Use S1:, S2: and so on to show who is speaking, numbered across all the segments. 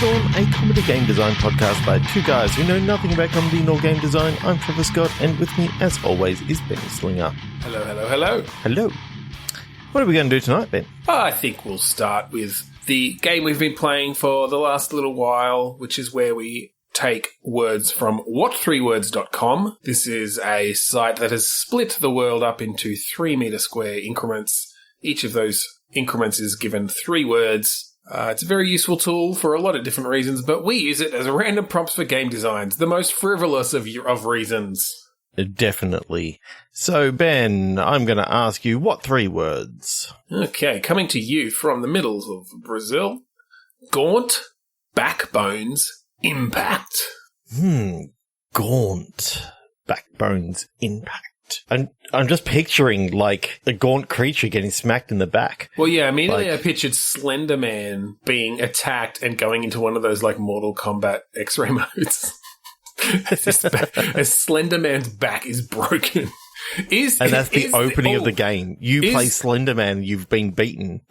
S1: Dawn, a comedy game design podcast by two guys who know nothing about comedy nor game design. I'm Trevor Scott, and with me, as always, is Ben Slinger.
S2: Hello, hello, hello.
S1: Hello. What are we going to do tonight, Ben?
S2: I think we'll start with the game we've been playing for the last little while, which is where we take words from what3words.com. This is a site that has split the world up into 3 meter square increments. Each of those increments is given 3 words. It's a very useful tool for a lot of different reasons, but we use it as random prompts for game designs, the most frivolous of reasons.
S1: Definitely. So, Ben, I'm going to ask you, what 3 words?
S2: Okay, coming to you from the middle of Brazil. Gaunt, backbones, impact.
S1: Gaunt, backbones, impact. I'm just picturing, like, a gaunt creature getting smacked in the back.
S2: Well, yeah, immediately I pictured Slender Man being attacked and going into one of those, like, Mortal Kombat X-ray modes. As Slender Man's back is broken.
S1: And that's the opening of the game. You play Slender Man, you've been beaten.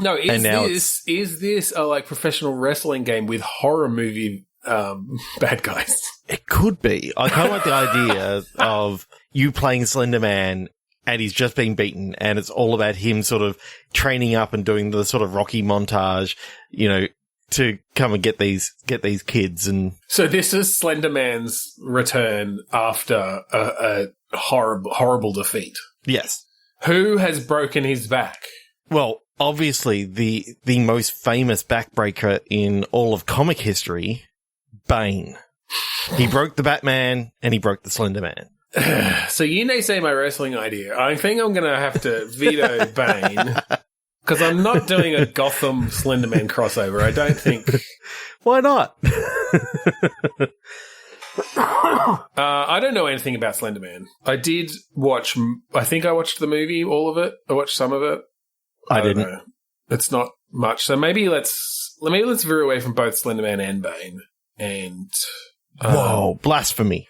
S2: No, is this a, like, professional wrestling game with horror movie bad guys?
S1: It could be. I kind of like the idea of you playing Slender Man and he's just been beaten and it's all about him sort of training up and doing the sort of Rocky montage, you know, to come and get these kids. And
S2: so this is Slender Man's return after a horrible defeat.
S1: Yes.
S2: Who has broken his back?
S1: Well, obviously the most famous backbreaker in all of comic history, Bane. He broke the Batman and he broke the Slender Man.
S2: So you naysay my wrestling idea. I think I'm going to have to veto Bane because I'm not doing a Gotham Slender Man crossover. I don't think.
S1: Why not?
S2: I don't know anything about Slender Man. I did watch. I think I watched the movie, all of it. I watched some of it.
S1: I didn't.
S2: Know. It's not much. So maybe let's veer away from both Slender Man and Bane. And
S1: whoa, blasphemy.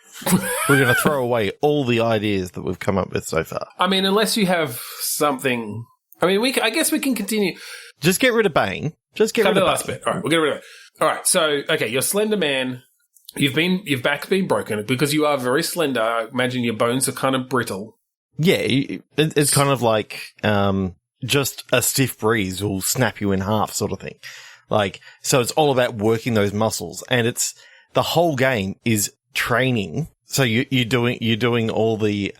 S1: We're going to throw away all the ideas that we've come up with so far.
S2: I mean, unless you have something. I mean, I guess we can continue.
S1: Just get rid of Bane. Just get rid of the last bit.
S2: All right, we'll get rid of it. All right, so okay, you're Slender Man. Your back's been broken because you are very slender. I imagine your bones are kind of brittle.
S1: Yeah, it's kind of like just a stiff breeze will snap you in half, sort of thing. Like, so it's all about working those muscles, and the whole game is training. So you're doing all the,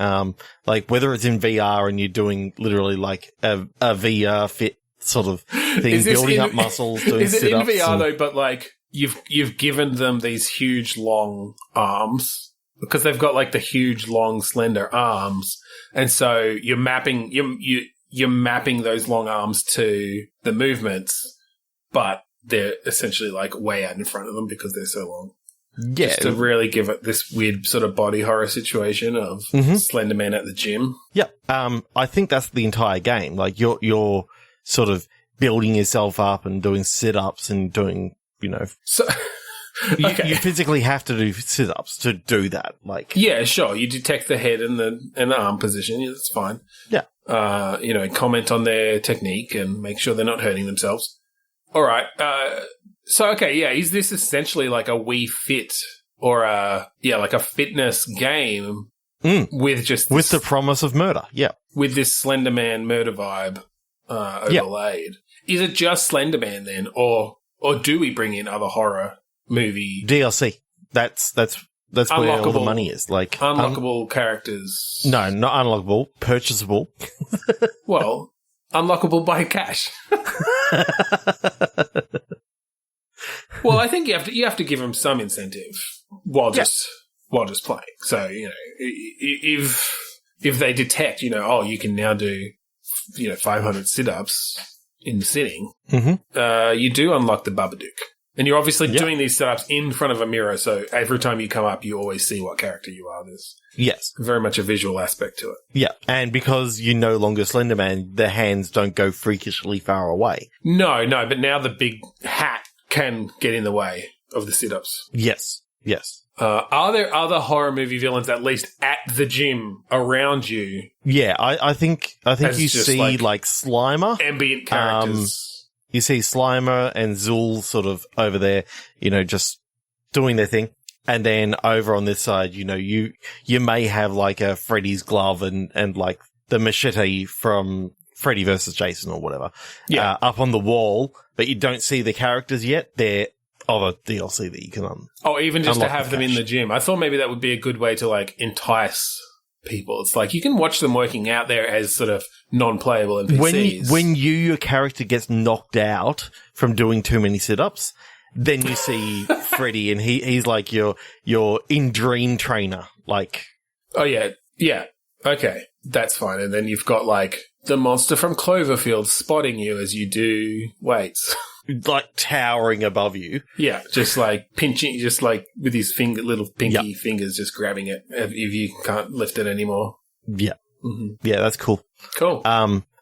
S1: like, whether it's in VR and you're doing literally like a VR fit sort of thing, building up muscles, doing sit-ups. Is it in VR
S2: though, but like, you've given them these huge long arms because they've got like the huge long slender arms. And so you're mapping those long arms to the movements. But they're essentially like way out in front of them because they're so long.
S1: Yeah.
S2: Just to really give it this weird sort of body horror situation of Slender Man at the gym.
S1: Yeah. I think that's the entire game. Like you're sort of building yourself up and doing sit-ups and doing, you know. So, okay. You physically have to do sit-ups to do that. Like,
S2: yeah, sure. You detect the head and the arm position. Yeah, that's fine.
S1: Yeah.
S2: You know, comment on their technique and make sure they're not hurting themselves. All right. So, okay, yeah, is this essentially like a Wii Fit or like a fitness game with just
S1: with the promise of murder? Yeah,
S2: with this Slender Man murder vibe overlaid. Yeah. Is it just Slender Man then, or do we bring in other horror movie
S1: DLC? That's where all the money is. Like
S2: unlockable characters.
S1: No, not unlockable. Purchasable.
S2: Well. Unlockable by cash. Well, I think you have to give them some incentive while just playing. So, you know, if they detect, you know, oh, you can now do, you know, 500 sit-ups in the sitting, you do unlock the Babadook. And you're obviously doing these sit-ups in front of a mirror, so every time you come up, you always see what character you are. There's very much a visual aspect to it.
S1: Yeah, and because you're no longer Slender Man, the hands don't go freakishly far away.
S2: No, but now the big hat can get in the way of the sit-ups.
S1: Yes.
S2: Are there other horror movie villains, at least at the gym, around you?
S1: Yeah, I think you see like Slimer.
S2: Ambient characters.
S1: you see Slimer and Zul sort of over there, just doing their thing. And then over on this side, you may have like a Freddy's glove and like the machete from Freddy versus Jason or whatever, up on the wall, but you don't see the characters yet. They're the DLC that you can
S2: even just to have them in the gym. I thought maybe that would be a good way to like entice people. It's like you can watch them working out there as sort of non-playable NPCs.
S1: When your character gets knocked out from doing too many sit-ups, then you see Freddy and he's like your in-dream trainer. Like,
S2: oh yeah, okay, that's fine. And then you've got like the monster from Cloverfield spotting you as you do weights.
S1: Like towering above you.
S2: Yeah, just like pinching, just like with his little pinky fingers, just grabbing it if you can't lift it anymore.
S1: Yeah. Mm-hmm. Yeah, that's cool.
S2: Cool.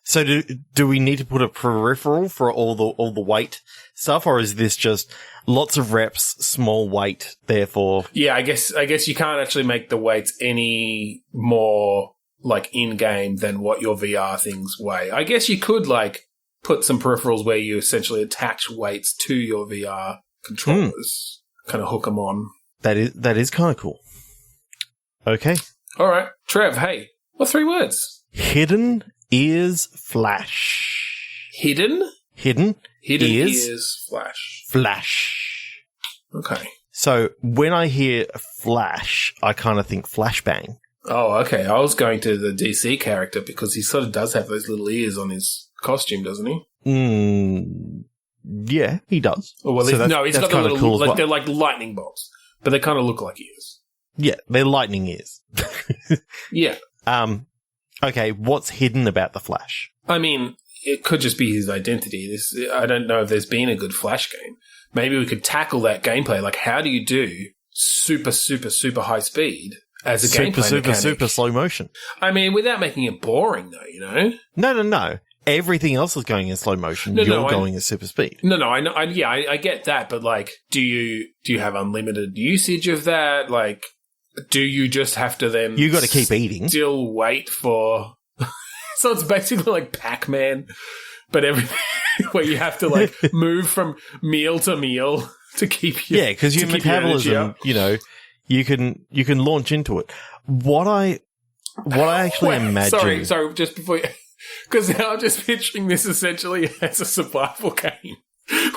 S1: So do we need to put a peripheral for all the weight stuff, or is this just lots of reps, small weight, therefore?
S2: Yeah, I guess you can't actually make the weights any more like in-game than what your VR things weigh. I guess you could like put some peripherals where you essentially attach weights to your VR controllers, kind of hook them on.
S1: That is kind of cool. Okay.
S2: All right. Trev, hey, what 3 words?
S1: Hidden ears flash.
S2: Hidden
S1: ears flash.
S2: Okay.
S1: So when I hear flash, I kind of think flashbang.
S2: Oh, okay. I was going to the DC character because he sort of does have those little ears on his costume, doesn't he?
S1: Yeah, he does.
S2: Oh, well, no, he's got the little, cool they're like lightning bolts, but they kind of look like ears.
S1: Yeah, they're lightning ears.
S2: Yeah.
S1: Okay, what's hidden about the Flash?
S2: I mean, it could just be his identity. I don't know if there's been a good Flash game. Maybe we could tackle that gameplay. Like, how do you do super, super, super high speed as a gameplay mechanic?
S1: Super slow motion.
S2: I mean, without making it boring, though,
S1: No. Everything else is going in slow motion. You're going at super speed.
S2: No, I know. I get that, but like, do you have unlimited usage of that? Like, do you just have to then?
S1: You got to keep eating.
S2: Still wait for. So it's basically like Pac-Man, but everything where you have to like move from meal to meal to keep your
S1: because your metabolism, you can launch into it. What I actually imagine.
S2: Sorry, just before. Because now I'm just picturing this essentially as a survival game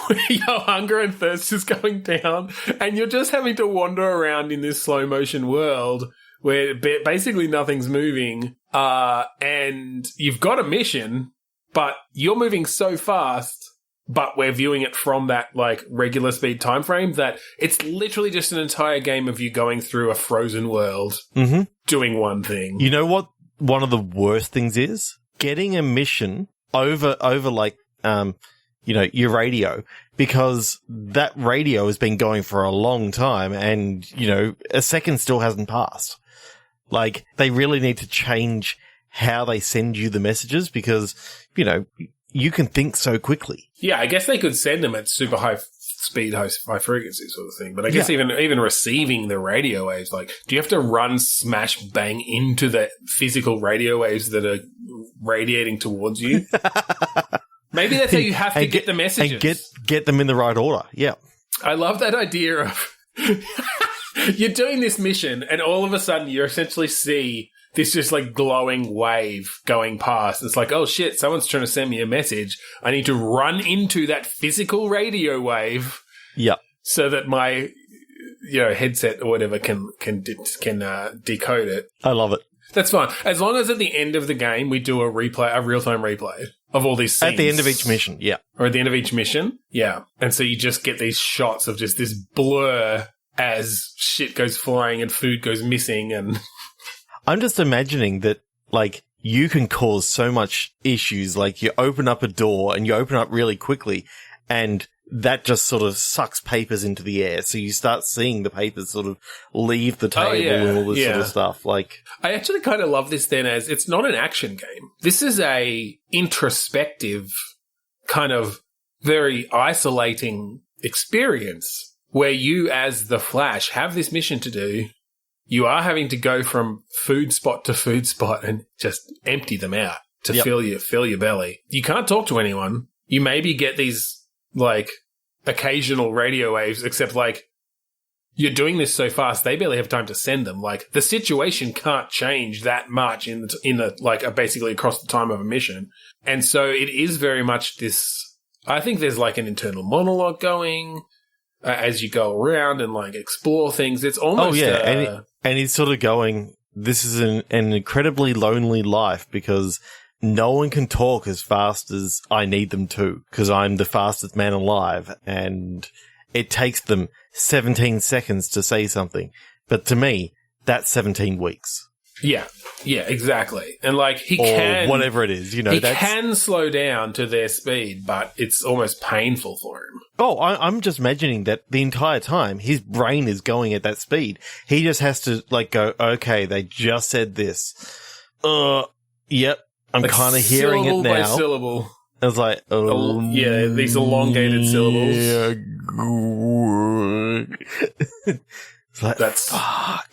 S2: where your hunger and thirst is going down and you're just having to wander around in this slow motion world where basically nothing's moving and you've got a mission, but you're moving so fast, but we're viewing it from that like regular speed time frame that it's literally just an entire game of you going through a frozen world doing one thing.
S1: You know what one of the worst things is? Getting a mission over like, your radio, because that radio has been going for a long time and, a second still hasn't passed. Like, they really need to change how they send you the messages because, you can think so quickly.
S2: Yeah, I guess they could send them at super high speed, high frequency sort of thing. But I guess even receiving the radio waves, like, do you have to run, smash, bang into the physical radio waves that are radiating towards you? Maybe that's how you have to get the messages.
S1: And get them in the right order. Yeah.
S2: I love that idea of you're doing this mission and all of a sudden you essentially see this just like glowing wave going past. It's like, oh shit, someone's trying to send me a message. I need to run into that physical radio wave.
S1: Yeah.
S2: So that my headset or whatever can decode it.
S1: I love it.
S2: That's fine. As long as at the end of the game we do a real-time replay of all these scenes.
S1: At the end of each mission, yeah.
S2: Or at the end of each mission, yeah. And so you just get these shots of just this blur as shit goes flying and food goes missing and...
S1: I'm just imagining that, like, you can cause so much issues. Like, you open up a door and you open up really quickly and that just sort of sucks papers into the air. So you start seeing the papers sort of leave the table and all this sort of stuff. Like,
S2: I actually kind of love this then as it's not an action game. This is a introspective kind of very isolating experience where you as the Flash have this mission to do. You are having to go from food spot to food spot and just empty them out to fill your belly. You can't talk to anyone. you maybe get these, like, occasional radio waves, except, like, you're doing this so fast, they barely have time to send them. Like, the situation can't change that much in basically across the time of a mission. And so it is very much this, I think there's, like, an internal monologue going as you go around and, like, explore things. It's almost...
S1: Oh, yeah, and he's sort of going, this is an incredibly lonely life because no one can talk as fast as I need them to because I'm the fastest man alive and it takes them 17 seconds to say something. But to me, that's 17 weeks.
S2: Yeah, exactly. And, like, he
S1: or
S2: can...
S1: whatever it is, you know.
S2: He can slow down to their speed, but it's almost painful for him.
S1: Oh, I'm just imagining that the entire time his brain is going at that speed. He just has to, like, go, okay, they just said this. Yep, I'm
S2: like
S1: kind of hearing it now.
S2: Syllable by syllable.
S1: I was like, oh.
S2: Yeah, these elongated syllables.
S1: Yeah. It's like,
S2: that's...
S1: fuck.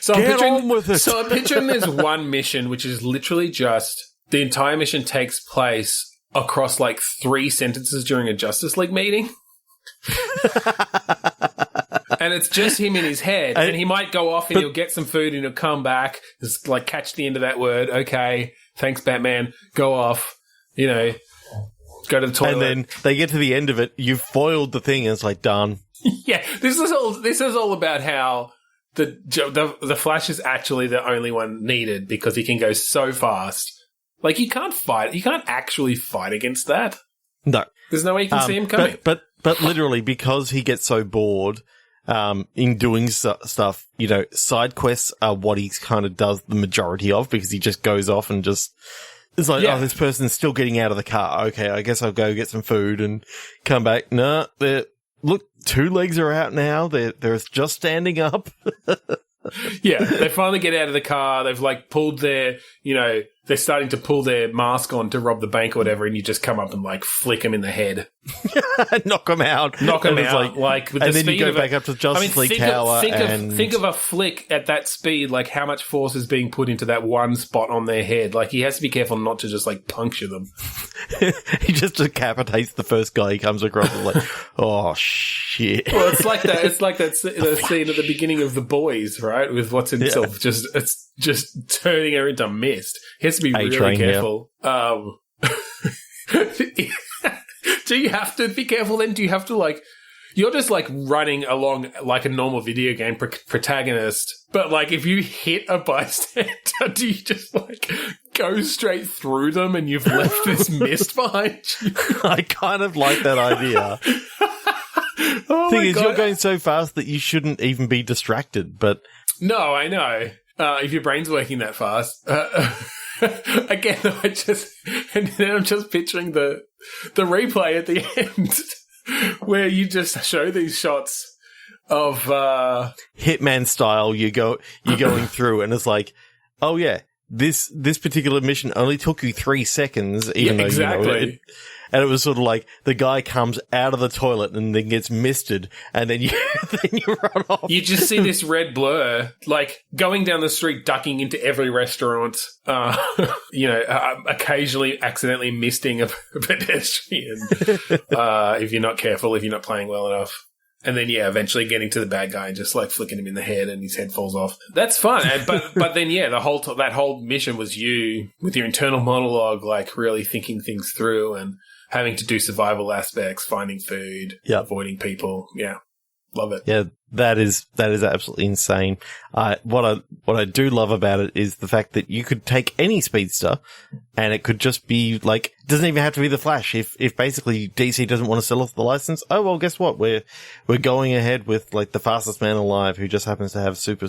S2: So
S1: Get on with it.
S2: So I'm picturing there's one mission, which is literally just the entire mission takes place across like 3 sentences during a Justice League meeting. And it's just him in his head. And he might go off and he'll get some food and he'll come back, just like catch the end of that word. Okay, thanks, Batman. Go off, you know, go to the toilet.
S1: And then they get to the end of it, you've foiled the thing and it's like, done.
S2: Yeah, this is all about how the Flash is actually the only one needed because he can go so fast. Like, you can't actually fight against that.
S1: No.
S2: There's no way you can see him coming.
S1: But literally, because he gets so bored in doing stuff, you know, side quests are what he kind of does the majority of because he just goes off and just... It's like, oh, this person's still getting out of the car. Okay, I guess I'll go get some food and come back. No, look, 2 legs are out now. They're just standing up.
S2: Yeah, they finally get out of the car. They've, like, pulled their, you know, they're starting to pull their mask on to rob the bank or whatever, and you just come up and, like, flick them in the head.
S1: Knock them out.
S2: Like with
S1: and
S2: the
S1: then
S2: speed
S1: you go
S2: of
S1: back up to Justice League Tower
S2: think of a flick at that speed, like how much force is being put into that one spot on their head. Like, he has to be careful not to just, like, puncture them.
S1: He just decapitates the first guy he comes across and like, oh, shit.
S2: Well, it's like that the scene at the beginning of The Boys, right? With what's himself just turning her into mist. He has to be really careful. Yeah. Do you have to be careful then? Do you have to, like... You're just, like, running along like a normal video game protagonist, but, like, if you hit a bystander, do you just, like, go straight through them and you've left this mist behind you?
S1: I kind of like that idea. Thing is, you're going so fast that you shouldn't even be distracted, but...
S2: No, I know. If your brain's working that fast. Again, I'm just picturing the replay at the end where you just show these shots of
S1: Hitman style. You're going through, and it's like, oh yeah, this particular mission only took you 3 seconds, even though
S2: exactly.
S1: You know, and it was sort of like the guy comes out of the toilet and then gets misted, and then you run off.
S2: You just see this red blur, like, going down the street, ducking into every restaurant, occasionally accidentally misting a pedestrian, if you're not careful, if you're not playing well enough. And then, eventually getting to the bad guy and just, like, flicking him in the head and his head falls off. That's fun. But then, that whole mission was you with your internal monologue, like, really thinking things through and having to do survival aspects, finding food, avoiding people. Yeah. Love it.
S1: Yeah, that is absolutely insane. What I do love about it is the fact that you could take any speedster and it could just be like, it doesn't even have to be the Flash. If basically DC doesn't want to sell off the license, oh well, guess what? We're going ahead with, like, the fastest man alive who just happens to have super.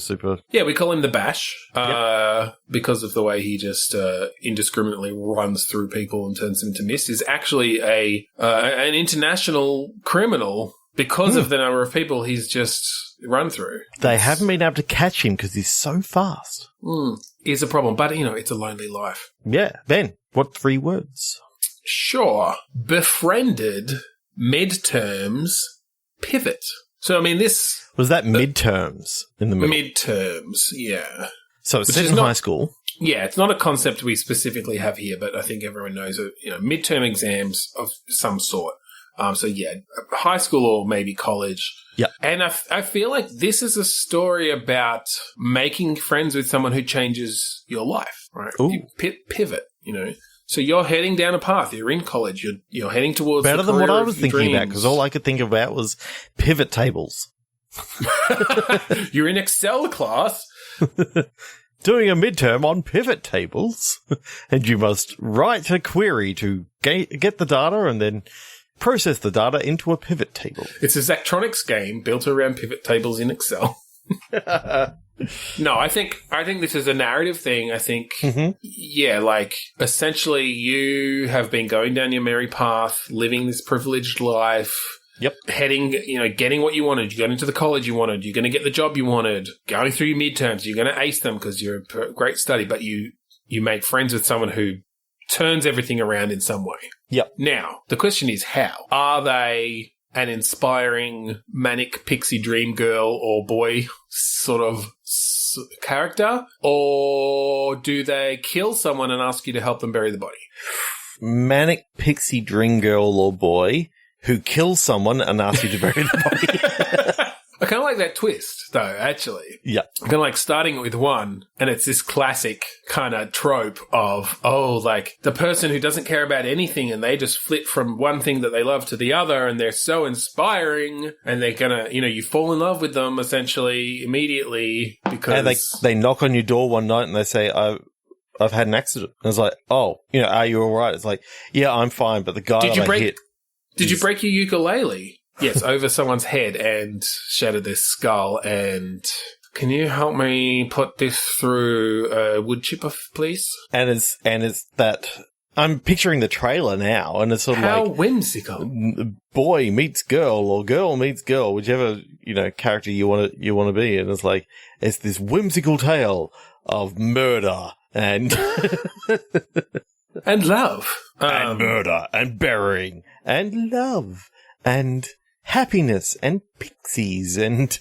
S2: Yeah, we call him the Bash, because of the way he just indiscriminately runs through people and turns them into mist. Is actually an international criminal. Because of the number of people he's just run through.
S1: They haven't been able to catch him because he's so fast.
S2: Is a problem, but, it's a lonely life.
S1: Yeah. Ben, what 3 words?
S2: Sure. Befriended, midterms, pivot. So, I mean, this...
S1: Was that midterms in the middle?
S2: Midterms, yeah.
S1: So it's set in high school.
S2: Yeah, it's not a concept we specifically have here, but I think everyone knows it. Midterm exams of some sort. So yeah, high school or maybe college.
S1: Yeah.
S2: And I feel like this is a story about making friends with someone who changes your life, right?
S1: Ooh.
S2: You pivot, So you're heading down a path. You're in college. You're heading towards
S1: better
S2: the
S1: than what
S2: career
S1: I was
S2: of your
S1: thinking about,
S2: dreams.
S1: because all I could think about was pivot tables.
S2: You're in Excel class.
S1: Doing a midterm on pivot tables, and you must write a query to get the data and then process the data into a pivot table.
S2: It's a Zachtronics game built around pivot tables in Excel. No, I think this is a narrative thing. I think, essentially you have been going down your merry path, living this privileged life.
S1: Yep.
S2: Heading, getting what you wanted. You got into the college you wanted. You're going to get the job you wanted. Going through your midterms. You're going to ace them because you're a great study, but you make friends with someone who turns everything around in some way.
S1: Yep.
S2: Now, the question is how? Are they an inspiring manic pixie dream girl or boy sort of character? Or do they kill someone and ask you to help them bury the body?
S1: Manic pixie dream girl or boy who kills someone and asks you to bury the body.
S2: I kind of like that twist, though, actually.
S1: Yeah.
S2: I kind of like starting with one, and it's this classic kind of trope of, the person who doesn't care about anything, and they just flip from one thing that they love to the other, and they're so inspiring, and they're gonna, you fall in love with them, essentially, immediately, because...
S1: And they knock on your door one night, and they say, I've had an accident. And it's like, are you all right? It's like, yeah, I'm fine, but the guy hit...
S2: Did you break your ukulele? Yes, over someone's head and shattered their skull. And can you help me put this through a wood chipper, please?
S1: And it's that I'm picturing the trailer now, and it's sort of
S2: how
S1: like
S2: whimsical.
S1: Boy meets girl or girl meets girl, whichever character you want to be, and it's like it's this whimsical tale of murder and
S2: and love
S1: and murder and burying. And love, and happiness, and pixies, and...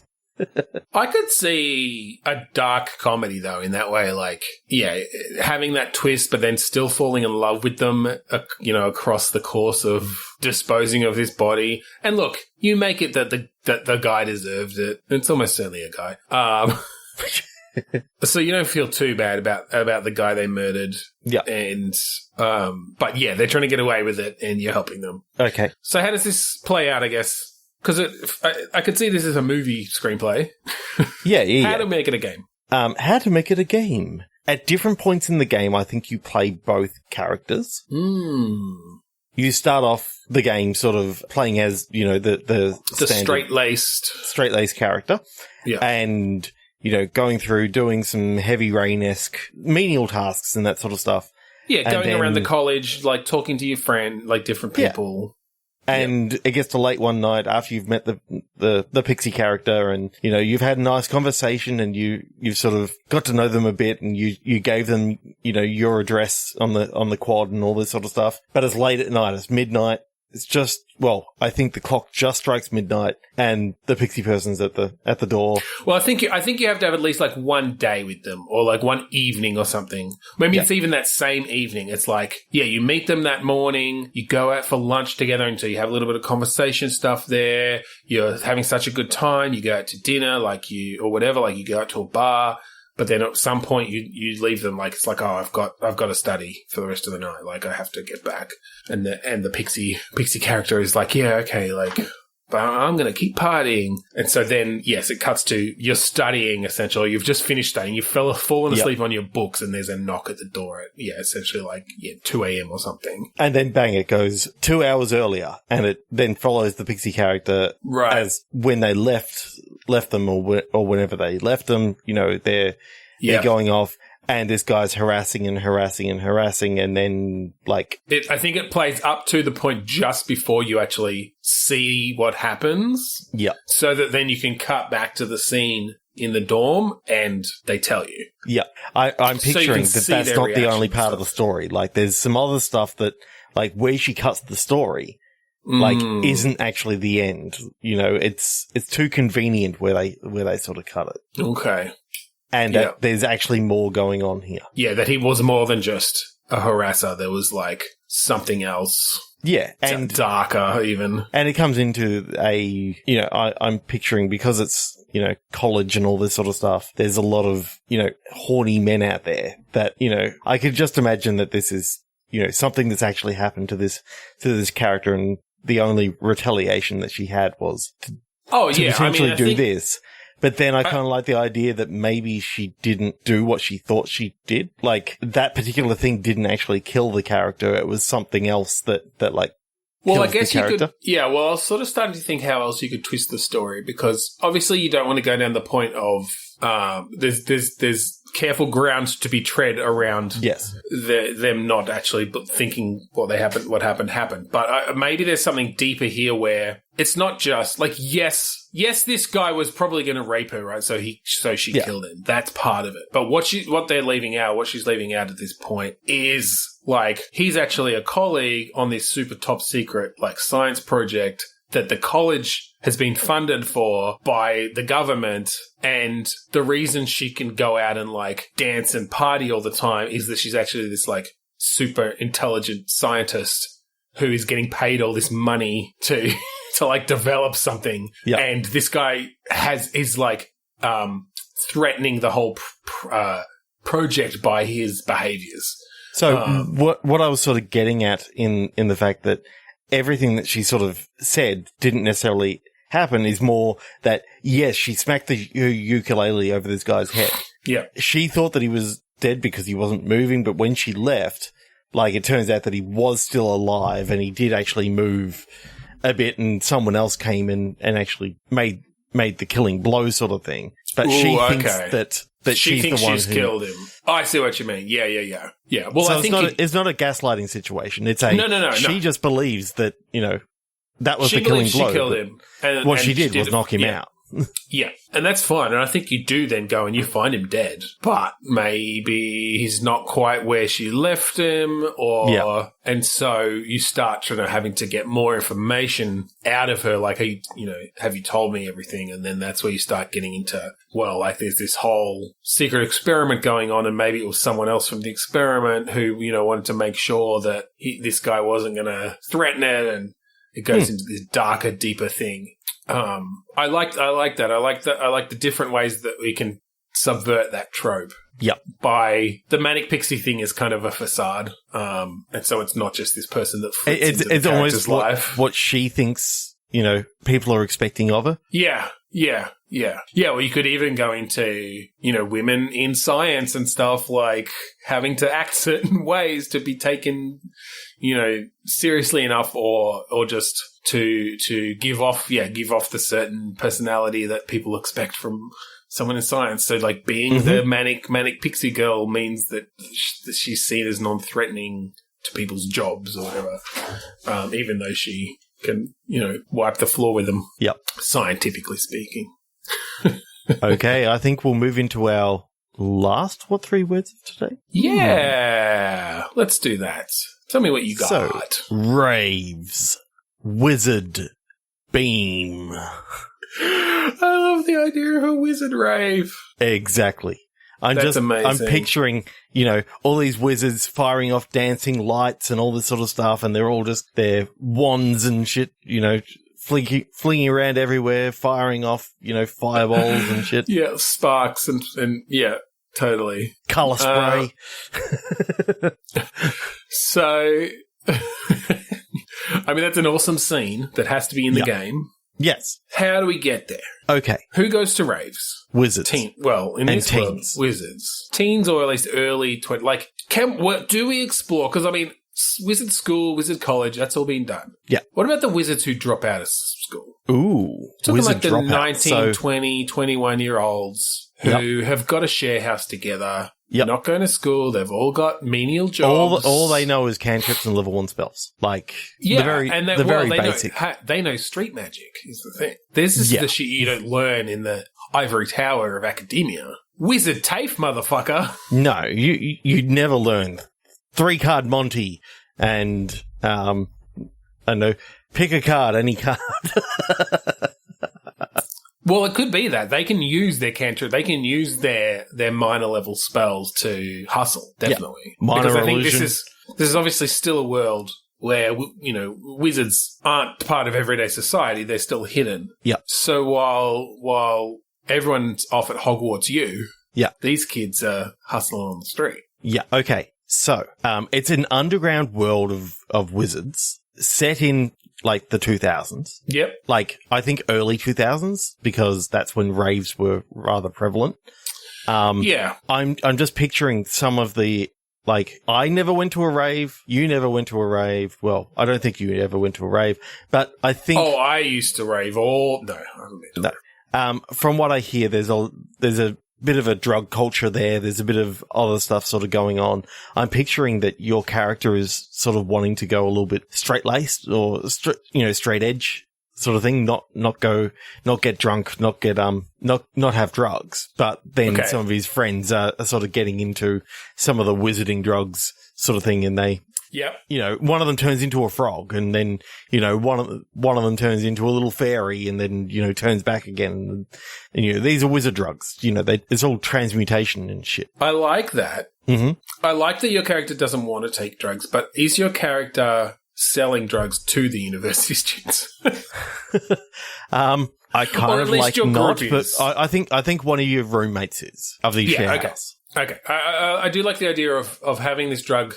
S2: I could see a dark comedy, though, in that way. Like, yeah, having that twist, but then still falling in love with them, across the course of disposing of this body. And look, you make it that the guy deserved it. It's almost certainly a guy. So you don't feel too bad about the guy they murdered.
S1: Yeah.
S2: And, but yeah, they're trying to get away with it and you're helping them.
S1: Okay.
S2: So how does this play out, I guess? Because I could see this as a movie screenplay.
S1: Yeah.
S2: How to make it a game?
S1: How to make it a game. At different points in the game, I think you play both characters. You start off the game sort of playing as, the straight-laced character.
S2: Yeah.
S1: And... going through doing some heavy rain-esque menial tasks and that sort of stuff.
S2: Yeah, going around the college, like talking to your friend, like different people.
S1: Yeah. And it gets to late one night after you've met the pixie character and, you've had a nice conversation and you've sort of got to know them a bit and you gave them, your address on the quad and all this sort of stuff. But it's late at night, it's midnight. It's just, I think the clock just strikes midnight and the pixie person's at the door.
S2: Well, I think you have to have at least like one day with them or like one evening or something. Maybe it's even that same evening. It's like, you meet them that morning, you go out for lunch together and so you have a little bit of conversation stuff there. You're having such a good time. You go out to dinner or whatever, like you go out to a bar. But then at some point you leave them like, it's like, I've got to study for the rest of the night. Like I have to get back. And the pixie character is like, yeah, okay, like, but I'm going to keep partying. And so then, yes, it cuts to you're studying essentially. You've just finished studying. You've fallen asleep on your books and there's a knock at the door at, essentially like 2 a.m. or something.
S1: And then bang, it goes 2 hours earlier and it then follows the pixie character as when they left them or whenever they left them, they're going off and this guy's harassing and then like...
S2: I think it plays up to the point just before you actually see what happens.
S1: Yeah.
S2: So that then you can cut back to the scene in the dorm and they tell you.
S1: Yeah. I'm picturing that's not the only part of the story. Like there's some other stuff that like where she cuts the story isn't actually the end. It's too convenient where they sort of cut it.
S2: Okay.
S1: and that there's actually more going on here.
S2: Yeah, that he was more than just a harasser. There was like something else.
S1: Yeah, and
S2: darker even.
S1: And it comes into I'm picturing, because it's, college and all this sort of stuff, there's a lot of, horny men out there that, I could just imagine that this is, something that's actually happened to this character, and the only retaliation that she had was to potentially do this. But then I kind of like the idea that maybe she didn't do what she thought she did. Like, that particular thing didn't actually kill the character. It was something else that
S2: well, I guess you could. Yeah, well, I was sort of starting to think how else you could twist the story, because obviously you don't want to go down the point of there's careful ground to be tread around.
S1: Yes,
S2: them not actually thinking what happened. But maybe there's something deeper here where it's not just like yes, this guy was probably going to rape her, right? So she killed him. That's part of it. But what she's leaving out at this point is like he's actually a colleague on this super top secret like science project that the college has been funded for by the government, and the reason she can go out and like dance and party all the time is that she's actually this like super intelligent scientist who is getting paid all this money to like develop something.
S1: Yep.
S2: And this guy is like threatening the whole project by his behaviors.
S1: So what I was sort of getting at in the fact that everything that she sort of said didn't necessarily happen is more that, yes, she smacked the ukulele over this guy's head.
S2: Yeah.
S1: She thought that he was dead because he wasn't moving, but when she left, like, it turns out that he was still alive and he did actually move a bit, and someone else came in and actually made the killing blow sort of thing. But she thinks that
S2: she
S1: thinks
S2: she's killed him. Oh, I see what you mean. Yeah. Well,
S1: so
S2: I think
S1: it's not a gaslighting situation. It's a
S2: no.
S1: She just believes that that was
S2: she
S1: the killing blow.
S2: She killed him. And,
S1: what she did was knock him out.
S2: Yeah, and that's fine. And I think you do then go and you find him dead. But maybe he's not quite where she left him, and so you start having to get more information out of her, like, hey, have you told me everything? And then that's where you start getting into, well, like, there's this whole secret experiment going on, and maybe it was someone else from the experiment who, wanted to make sure that this guy wasn't going to threaten it, and it goes into this darker, deeper thing. I like that. I like the different ways that we can subvert that trope.
S1: Yep.
S2: By the manic pixie thing is kind of a facade. And so it's not just this person that fits into the character's life.
S1: What she thinks, people are expecting of her.
S2: Yeah. Well, you could even go into, women in science and stuff, like having to act certain ways to be taken, seriously enough, or just to give off the certain personality that people expect from someone in science. So, like, being the manic pixie girl means that she's seen as non-threatening to people's jobs or whatever, even though she can, wipe the floor with them.
S1: Yep.
S2: Scientifically speaking.
S1: Okay, I think we'll move into our last, 3 words of today?
S2: Yeah, let's do that. Tell me what you got.
S1: So, Raves. Wizard. Beam.
S2: I love the idea of a wizard rave.
S1: Exactly.
S2: That's amazing.
S1: I'm picturing, all these wizards firing off dancing lights and all this sort of stuff, and they're all just their wands and shit, flinging around everywhere, firing off, fireballs and shit.
S2: Yeah, sparks and yeah, totally.
S1: Colour spray.
S2: So, I mean, that's an awesome scene that has to be in the game.
S1: Yes.
S2: How do we get there?
S1: Okay.
S2: Who goes to raves?
S1: Wizards.
S2: In this world, wizards. Teens, or at least early 20s. Like, what do we explore? Because, I mean, wizard school, wizard college, that's all been done.
S1: Yeah.
S2: What about the wizards who drop out of school?
S1: Ooh.
S2: Talking like the 19, 20, 21-year-olds who have got a share house together. Yep. Not going to school. They've all got menial jobs.
S1: All they know is cantrips and level 1 spells. Like, the very basic.
S2: They know street magic is the thing. This is the shit you don't learn in the ivory tower of academia. Wizard TAFE, motherfucker.
S1: No, you'd never learn 3-card Monty and, I don't know, pick a card, any card.
S2: Well, it could be that they can use their cantrip, they can use their minor level spells to hustle. Definitely,
S1: minor
S2: because I think
S1: illusion.
S2: this is obviously still a world where wizards aren't part of everyday society; they're still hidden.
S1: Yeah.
S2: So while everyone's off at Hogwarts these kids are hustling on the street.
S1: Yeah. Okay. So, it's an underground world of wizards set in like the 2000s.
S2: Yep.
S1: Like, I think early 2000s, because that's when raves were rather prevalent.
S2: Yeah.
S1: I'm just picturing some of the, like, I never went to a rave. You never went to a rave. Well, I don't think you ever went to a rave, but I think.
S2: Oh, I used to rave no, I haven't been to a rave.
S1: From what I hear, there's a bit of a drug culture there. There's a bit of other stuff sort of going on. I'm picturing that your character is sort of wanting to go a little bit straight-laced or straight edge sort of thing. Not get drunk, not have drugs. But then some of his friends are sort of getting into some of the wizarding drugs sort of thing, and they.
S2: Yep.
S1: One of them turns into a frog, and then, one of them turns into a little fairy, and then, turns back again. And these are wizard drugs. It's all transmutation and shit.
S2: I like that.
S1: Mm-hmm.
S2: I like that your character doesn't want to take drugs, but is your character selling drugs to the university students?
S1: I kind of like not, but
S2: groupies.
S1: I think one of your roommates is of the share house.
S2: Okay. I do like the idea of having this drug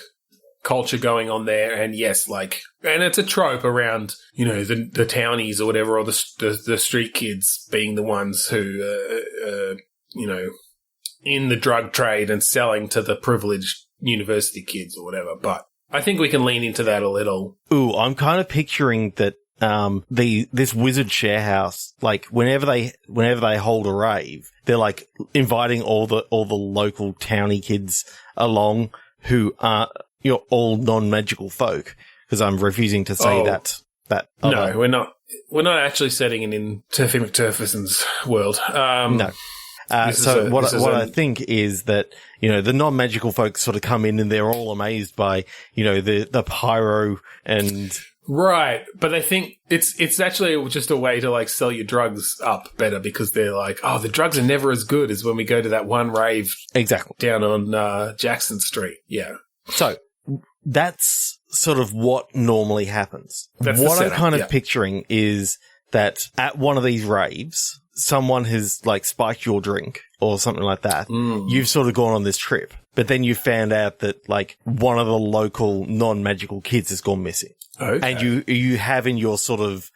S2: culture going on there, and yes, and it's a trope around, the townies or whatever, or the street kids being the ones who, in the drug trade and selling to the privileged university kids or whatever. But I think we can lean into that a little.
S1: Ooh, I'm kind of picturing that, this wizard share house, like whenever they hold a rave, they're like inviting all the local townie kids along who are, all non-magical folk, because I'm refusing to say that.
S2: No, we're not. We're not actually setting it in Turfy McTurfison's world.
S1: No. So what I think is that, the non-magical folks sort of come in and they're all amazed by, the pyro and.
S2: Right. But they think it's actually just a way to sell your drugs up better, because they're like, oh, the drugs are never as good as when we go to that one rave.
S1: Exactly.
S2: Down on, Jackson Street. Yeah.
S1: So. That's sort of what normally happens.
S2: What
S1: I'm kind of picturing is that at one of these raves, someone has spiked your drink or something like that. You've sort of gone on this trip, but then you found out that one of the local non-magical kids has gone missing.
S2: Okay.
S1: And you have in your sort of,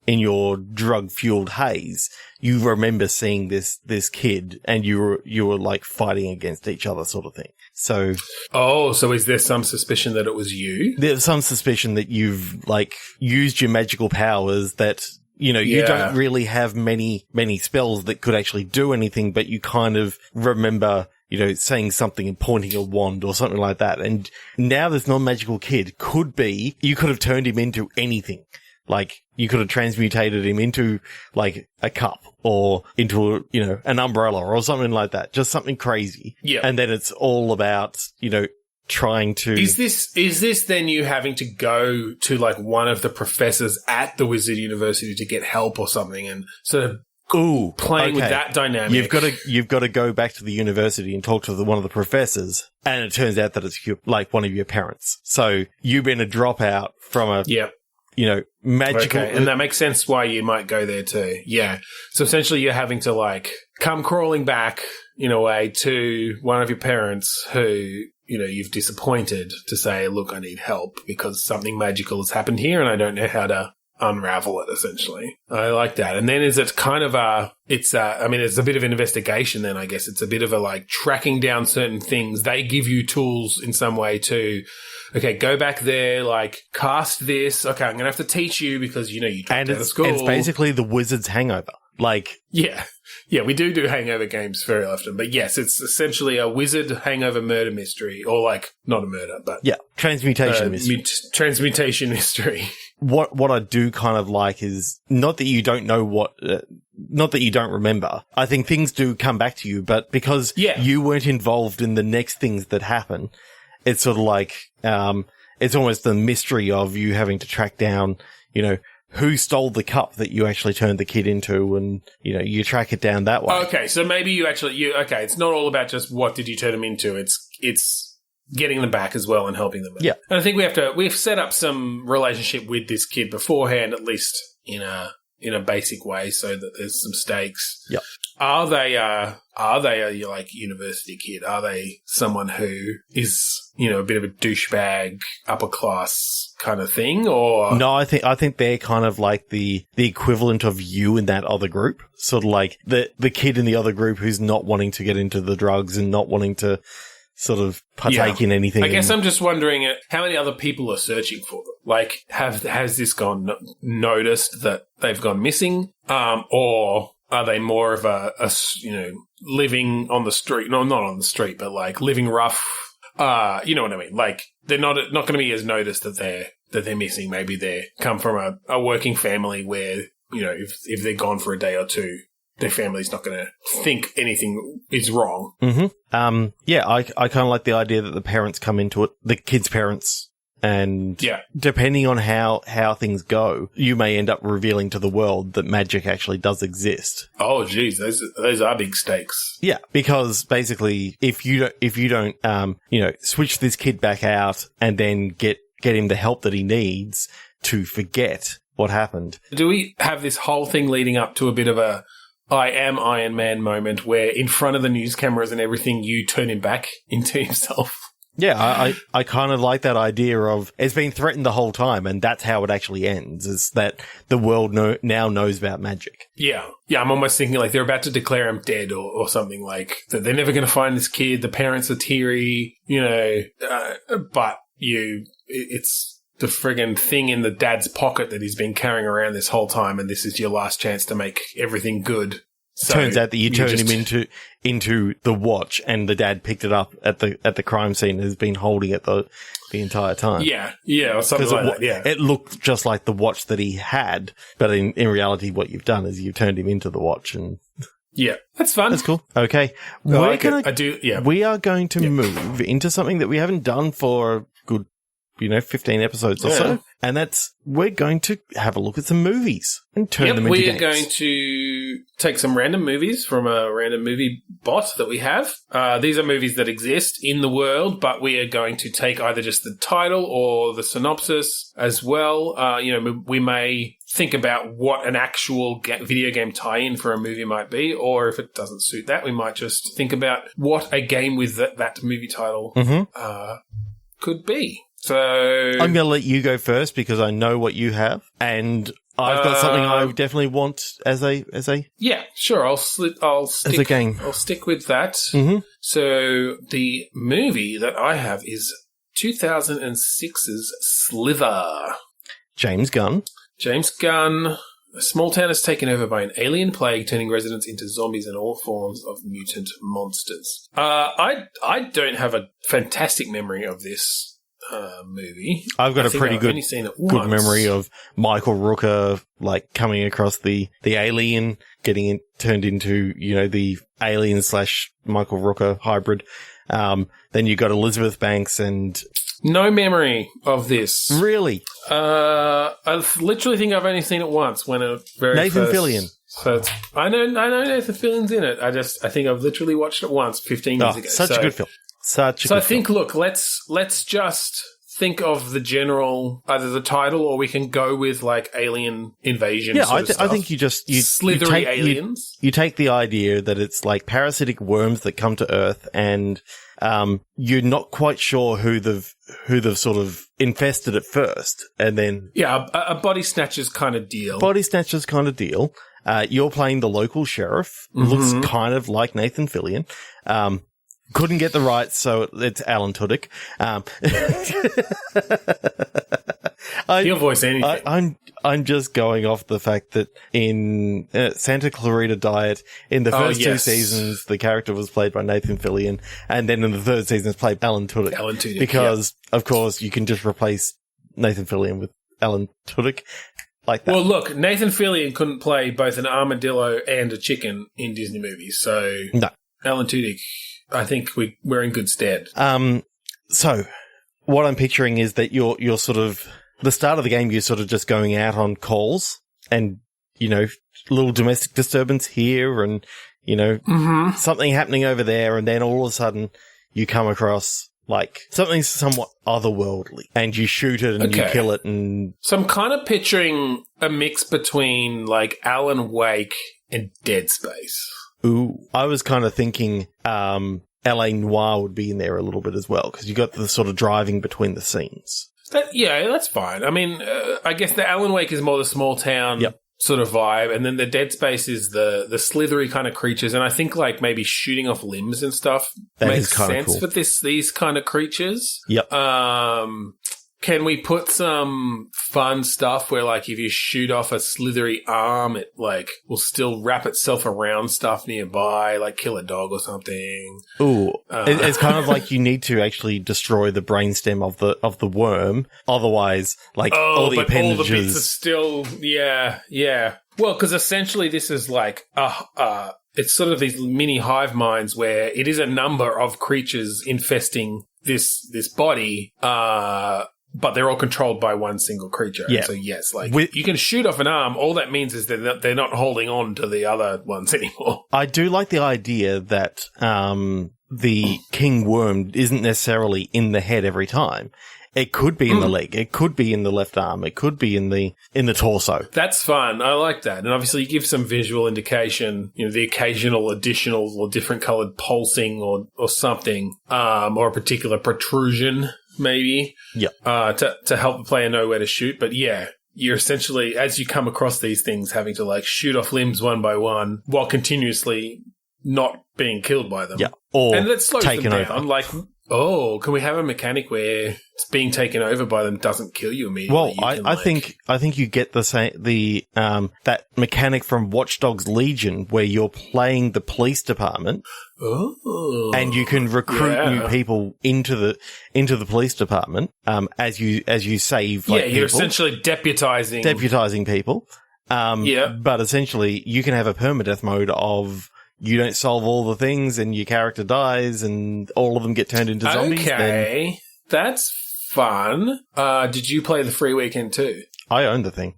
S1: in your drug-fueled haze, you remember seeing this kid, and you were fighting against each other sort of thing. So.
S2: Oh, so is there some suspicion that it was you?
S1: There's some suspicion that you've used your magical powers that, you don't really have many spells that could actually do anything, but you kind of remember, saying something and pointing a wand or something like that. And now this non-magical kid you could have turned him into anything. You could have transmutated him into, a cup or into, an umbrella or something like that. Just something crazy.
S2: Yeah.
S1: And then it's all about, trying to...
S2: Is this then you having to go to, one of the professors at the Wizard University to get help or something, and sort of playing with that dynamic?
S1: You've got to go back to the university and talk to one of the professors, and it turns out that it's one of your parents. So you've been a dropout from a...
S2: Yep.
S1: Magical.
S2: Okay, and that makes sense why you might go there too. Yeah. So essentially you're having to come crawling back in a way to one of your parents who, you've disappointed, to say, look, I need help because something magical has happened here and I don't know how to unravel it, essentially. I like that. And then is it kind of it's a bit of an investigation then, I guess. It's a bit of a tracking down certain things. They give you tools in some way to, okay, go back there, cast this. Okay, I'm going to have to teach you because, you dropped out of school.
S1: It's basically the Wizard's Hangover.
S2: Yeah. Yeah, we do hangover games very often. But yes, it's essentially a wizard hangover murder mystery. Or not a murder, but...
S1: Yeah, transmutation mystery.
S2: Transmutation mystery.
S1: What I do kind of like is not that you don't know not that you don't remember. I think things do come back to you, but because you weren't involved in the next things that happen, it's sort of it's almost the mystery of you having to track down, who stole the cup that you actually turned the kid into, and, you know, you track it down that way.
S2: Okay, so maybe it's not all about just what did you turn them into, it's getting them back as well and helping them.
S1: Yeah.
S2: And I think we've set up some relationship with this kid beforehand, at least in a basic way, so that there's some stakes.
S1: Yep.
S2: Are they a like university kid? Are they someone who is, you know, a bit of a douchebag, upper class kind of thing? Or
S1: no, I think they're kind of like the equivalent of you in that other group, sort of like the kid in the other group who's not wanting to get into the drugs and not wanting to sort of partake in anything.
S2: I guess I'm just wondering how many other people are searching for them. Like, has this gone noticed that they've gone missing, or are they more of a you know, living on the street? No, not on the street, but like living rough. You know what I mean? Like, they're not going to be as noticed that they're missing. Maybe they come from a working family where, you know, if they're gone for a day or two, their family's not going to think anything is wrong.
S1: Mm-hmm. Yeah, I kind of like the idea that the parents come into it, the kids' parents, and depending on how things go, you may end up revealing to the world that magic actually does exist.
S2: Oh, geez, those are big stakes.
S1: Yeah, because basically, if you don't, you know, switch this kid back out and then get him the help that he needs to forget what happened.
S2: Do we have this whole thing leading up to a bit of a I am Iron Man moment where in front of the news cameras and everything, you turn him back into himself?
S1: Yeah, I kind of like that idea of it's been threatened the whole time, and that's how it actually ends, is that the world now knows about magic.
S2: Yeah. Yeah, I'm almost thinking like they're about to declare him dead or something, like that they're never going to find this kid. The parents are teary, you know, but it's the friggin' thing in the dad's pocket that he's been carrying around this whole time, and this is your last chance to make everything good. So
S1: turns out that you turned him into the watch, and the dad picked it up at the crime scene and has been holding it the entire time.
S2: Yeah, or something like that. Yeah,
S1: it looked just like the watch that he had, but in reality, what you've done is you've turned him into the watch. And
S2: yeah, that's fun.
S1: That's cool. Okay, we are going to move into something that we haven't done for a good, 15 episodes or so. And we're going to have a look at some movies and turn them into games.
S2: We're going to take some random movies from a random movie bot that we have. These are movies that exist in the world, but we are going to take either just the title or the synopsis as well. We may think about what an actual video game tie-in for a movie might be, or if it doesn't suit that, we might just think about what a game with that movie title could be. So
S1: I'm going to let you go first because I know what you have, and I've got something I definitely want as a
S2: yeah, sure. I'll stick
S1: as a game.
S2: I'll stick with that.
S1: Mm-hmm.
S2: So the movie that I have is 2006's Slither.
S1: James Gunn.
S2: A small town is taken over by an alien plague, turning residents into zombies and all forms of mutant monsters. I don't have a fantastic memory of this movie.
S1: I've got a pretty good memory of Michael Rooker coming across the alien, getting it turned into the alien / Michael Rooker hybrid. Then you got Elizabeth Banks and
S2: no memory of this.
S1: Really?
S2: I literally think I've only seen it once when it
S1: Nathan Fillion.
S2: So I know Nathan Fillion's in it. I think I've literally watched it once 15 years ago.
S1: Such a good film. So
S2: I think, look, let's just think of the general, either the title or we can go with alien invasion. Yeah,
S1: I think you
S2: slithery aliens.
S1: You take the idea that it's like parasitic worms that come to Earth, and you're not quite sure who they've sort of infested at first, and then
S2: a body snatchers kind of deal.
S1: You're playing the local sheriff. Looks kind of like Nathan Fillion. Couldn't get the rights, so it's Alan Tudyk.
S2: He'll voice anything.
S1: I'm just going off the fact that in Santa Clarita Diet, in the first 2 seasons, the character was played by Nathan Fillion, and then in the 3rd season, it's played Alan Tudyk. Because, of course, you can just replace Nathan Fillion with Alan Tudyk like that.
S2: Well, look, Nathan Fillion couldn't play both an armadillo and a chicken in Disney movies, so
S1: no.
S2: Alan Tudyk, I think we're in good stead.
S1: So what I'm picturing is that you're sort of the start of the game, you're sort of just going out on calls and, little domestic disturbance here and, something happening over there. And then all of a sudden you come across like something somewhat otherworldly and you shoot it and you kill it. And
S2: so I'm kind of picturing a mix between like Alan Wake and Dead Space.
S1: Ooh, I was kind of thinking, LA Noire would be in there a little bit as well because you got the sort of driving between the scenes.
S2: That's fine. I mean, I guess the Alan Wake is more the small town sort of vibe, and then the Dead Space is the slithery kind of creatures, and I think like maybe shooting off limbs and stuff makes sense for these kind of creatures.
S1: Yep.
S2: Can we put some fun stuff where, like, if you shoot off a slithery arm, it, like, will still wrap itself around stuff nearby, like kill a dog or something?
S1: Ooh. It's kind of like you need to actually destroy the brainstem of the worm. Otherwise, like, all the appendages... all the bits are still...
S2: Yeah. Well, because essentially this is like... it's sort of these mini hive minds where it is a number of creatures infesting this body, but they're all controlled by one single creature.
S1: Yeah.
S2: So yes, like you can shoot off an arm. All that means is that they're not holding on to the other ones anymore.
S1: I do like the idea that the king worm isn't necessarily in the head every time. It could be in the leg. It could be in the left arm. It could be in the torso.
S2: That's fun. I like that. And obviously you give some visual indication, the occasional additional or different colored pulsing or something, or a particular protrusion maybe.
S1: Yeah.
S2: To help the player know where to shoot. But yeah, you're essentially, as you come across these things, having to like shoot off limbs one by one while continuously not being killed by them.
S1: Yeah.
S2: And that slows them down. Over. Like, can we have a mechanic where it's being taken over by them doesn't kill you immediately?
S1: Well, I think you get that mechanic from Watch Dogs Legion where you're playing the police department.
S2: Oh.
S1: And you can recruit new people into the police department as you save
S2: you're essentially deputizing
S1: people. But essentially you can have a permadeath mode of you don't solve all the things and your character dies and all of them get turned into zombies.
S2: Okay, that's fun. Did you play the free weekend too?
S1: I own the thing.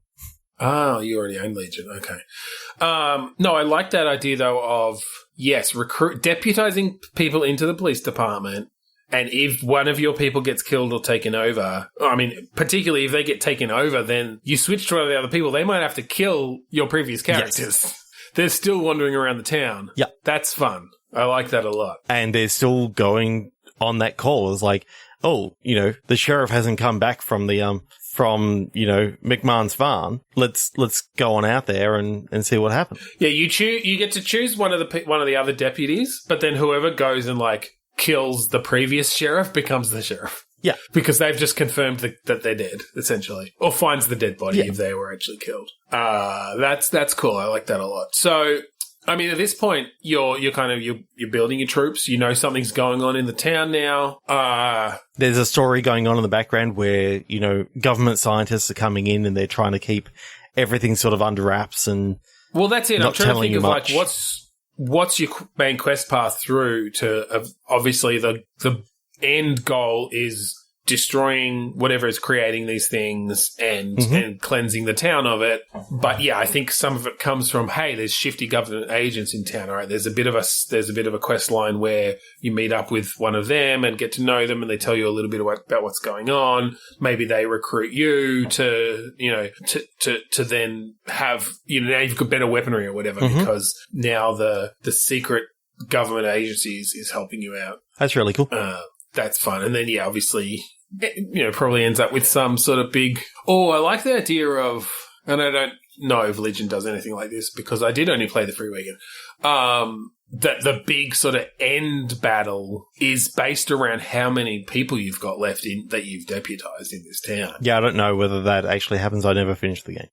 S2: Oh, you already own Legion. Okay. No, I like that idea though of, yes, deputizing people into the police department. And if one of your people gets killed or taken over, I mean, particularly if they get taken over, then you switch to one of the other people. They might have to kill your previous characters. Yes. They're still wandering around the town.
S1: Yeah.
S2: That's fun. I like that a lot.
S1: And they're still going on that call. It's like, the sheriff hasn't come back from the, McMahon's farm. Let's go on out there and see what happens.
S2: Yeah, you get to choose one of the other deputies, but then whoever goes and like kills the previous sheriff becomes the sheriff.
S1: Yeah.
S2: Because they've just confirmed that they're dead, essentially. Or finds the dead body if they were actually killed. That's cool. I like that a lot. So, I mean, at this point, you're building your troops. You know something's going on in the town now.
S1: There's a story going on in the background where, government scientists are coming in and they're trying to keep everything sort of under wraps and
S2: well, that's it. I'm trying to think of
S1: much.
S2: Like what's your main quest path through to obviously the end goal is destroying whatever is creating these things and cleansing the town of it. But yeah, I think some of it comes from, hey, there's shifty government agents in town. All right, there's a bit of a quest line where you meet up with one of them and get to know them, and they tell you a little bit about what's going on. Maybe they recruit you to then have now you've got better weaponry or whatever because now the secret government agencies is helping you out.
S1: That's really cool.
S2: That's fun. And then, yeah, obviously, probably ends up with some sort of big... Oh, I like the idea of... And I don't know if Legion does anything like this because I did only play the free weekend. That the big sort of end battle is based around how many people you've got left in that you've deputized in this town.
S1: Yeah, I don't know whether that actually happens. I never finished the game.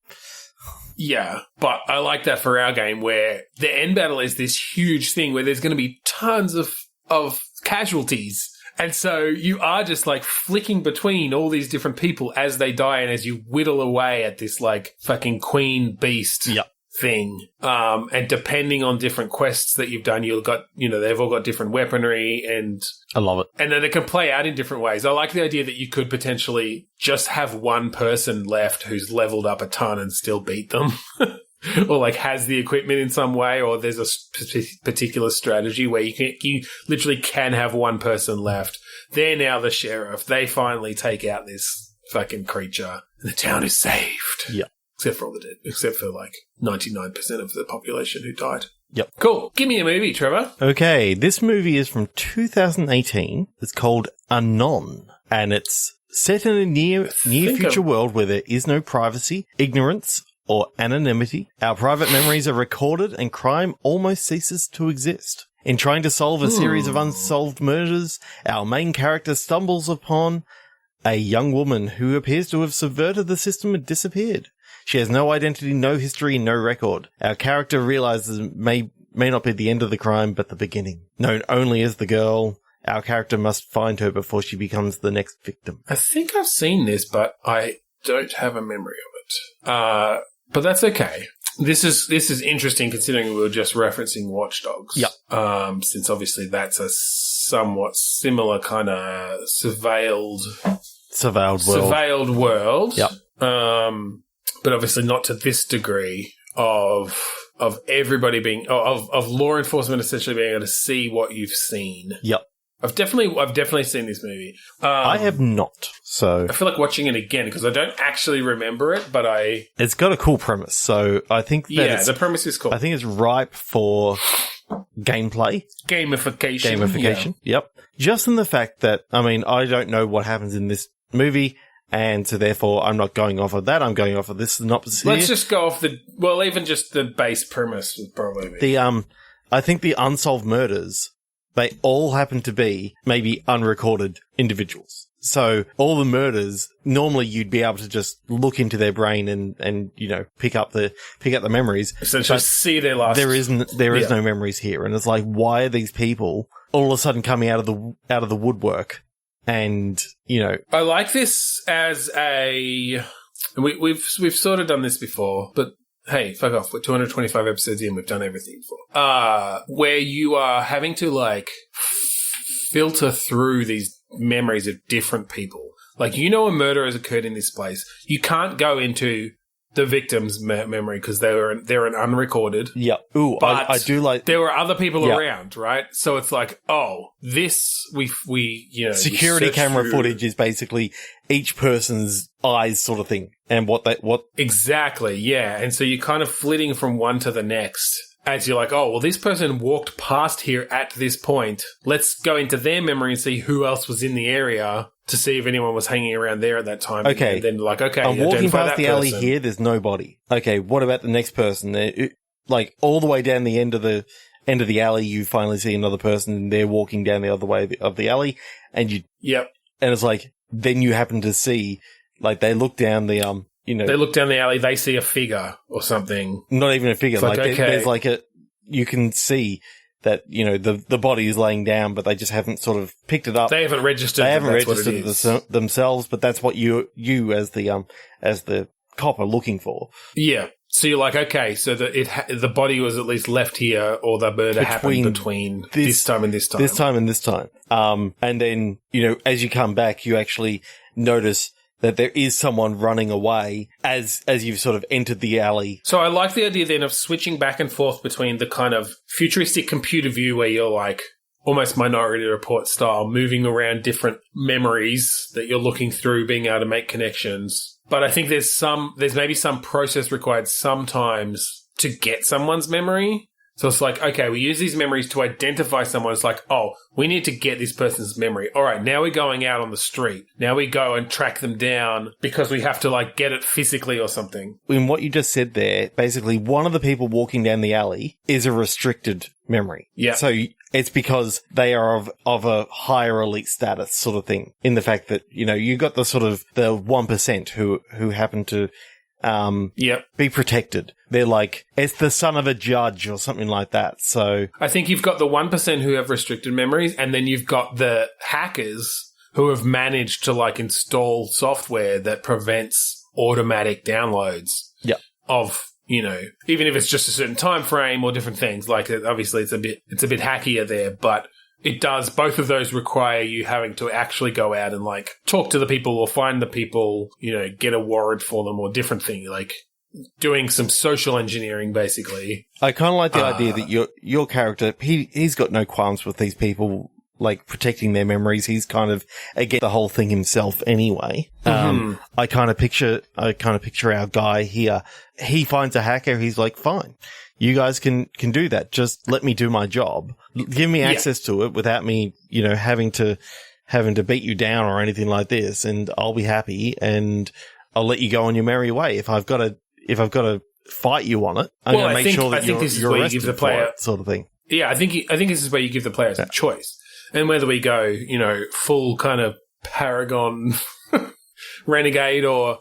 S2: Yeah, but I like that for our game where the end battle is this huge thing where there's going to be tons of casualties. And so you are just like flicking between all these different people as they die and as you whittle away at this like fucking queen beast thing. And depending on different quests that you've done, they've all got different weaponry and
S1: I love it.
S2: And then it can play out in different ways. I like the idea that you could potentially just have one person left who's leveled up a ton and still beat them. Or like has the equipment in some way, or there's a particular strategy where you literally can have one person left. They're now the sheriff. They finally take out this fucking creature. And the town is saved.
S1: Yeah.
S2: Except for all the dead. Except for like 99% of the population who died.
S1: Yep.
S2: Cool. Give me a movie, Trevor.
S1: Okay, this movie is from 2018. It's called Anon, and it's set in a near future world where there is no privacy, ignorance, or anonymity. Our private memories are recorded and crime almost ceases to exist. In trying to solve a series of unsolved murders, our main character stumbles upon a young woman who appears to have subverted the system and disappeared. She has no identity, no history, no record. Our character realizes it may not be the end of the crime, but the beginning. Known only as the girl, our character must find her before she becomes the next victim.
S2: I think I've seen this, but I don't have a memory of it. But that's okay. This is interesting considering we were just referencing Watch Dogs.
S1: Yep.
S2: Since obviously that's a somewhat similar kind of surveilled world.
S1: Yep.
S2: But obviously not to this degree of everybody being of law enforcement essentially being able to see what you've seen.
S1: Yep.
S2: I've definitely seen this movie.
S1: I have not, so
S2: I feel like watching it again because I don't actually remember it, but
S1: it's got a cool premise. So I think that
S2: the premise is cool.
S1: I think it's ripe for gameplay,
S2: gamification.
S1: Yeah. Yep. Just in the fact that I don't know what happens in this movie, and so therefore I'm not going off of that. I'm going off of this synopsis here.
S2: Let's just go off even just the base premise would probably be.
S1: I think the unsolved murders, they all happen to be maybe unrecorded individuals. So all the murders, normally you'd be able to just look into their brain and pick up the memories.
S2: Essentially see their last.
S1: There is no memories here, and it's like, why are these people all of a sudden coming out of the woodwork? And
S2: I like this as we've sort of done this before, but. Hey, fuck off. We're 225 episodes in. We've done everything before. Where you are having to, filter through these memories of different people. Like, a murder has occurred in this place. You can't go into the victim's memory because they're an unrecorded.
S1: Yeah. Ooh,
S2: but
S1: I do like...
S2: There were other people around, right? So it's like,
S1: security camera footage is basically each person's eyes sort of thing. And what
S2: Exactly, yeah. And so you're kind of flitting from one to the next as you're like, this person walked past here at this point. Let's go into their memory and see who else was in the area to see if anyone was hanging around there at that time.
S1: Okay.
S2: And then
S1: I'm walking past the alley here, there's nobody. Okay, what about the next person? All the way down the end of the alley, you finally see another person and they're walking down the other way of the alley and
S2: Yep.
S1: And it's like, then you happen to see, they look down the,
S2: They look down the alley, they see a figure or something.
S1: Not even a figure. There's you can see that, the body is laying down, but they just haven't sort of picked it up.
S2: They haven't registered.
S1: Themselves, but that's what you as the cop are looking for.
S2: Yeah. So you're like, okay, so the body was at least left here, or the murder happened between this time and this time.
S1: This time and this time. And then, as you come back, you actually notice that there is someone running away as you've sort of entered the alley.
S2: So I like the idea then of switching back and forth between the kind of futuristic computer view where you're like almost Minority Report style, moving around different memories that you're looking through, being able to make connections. But I think there's maybe some process required sometimes to get someone's memory. So it's like, okay, we use these memories to identify someone. It's like, we need to get this person's memory. All right, now we're going out on the street. Now we go and track them down because we have to get it physically or something.
S1: In what you just said there, basically one of the people walking down the alley is a restricted memory.
S2: Yeah.
S1: So it's because they are of a higher elite status sort of thing, in the fact that, you got the sort of the 1% who happen to be protected. They're like, it's the son of a judge or something like that. So
S2: I think you've got the 1% who have restricted memories, and then you've got the hackers who have managed to install software that prevents automatic downloads of even if it's just a certain time frame or different things, like obviously it's a bit hackier there, but it does, both of those require you having to actually go out and like talk to the people or find the people, get a warrant for them or different thing, like doing some social engineering basically.
S1: I kind of like the idea that your character, he's got no qualms with these people, like protecting their memories. He's kind of against the whole thing himself anyway. I kind of picture our guy here. He finds a hacker. He's like, fine, you guys can do that. Just let me do my job. Give me access to it without me, having to beat you down or anything like this. And I'll be happy and I'll let you go on your merry way. If I've got to fight you on it, I'm going to make sure that you're arrested for it, sort of thing.
S2: Yeah, I think this is where you give the players a choice. And whether we go, full kind of Paragon renegade or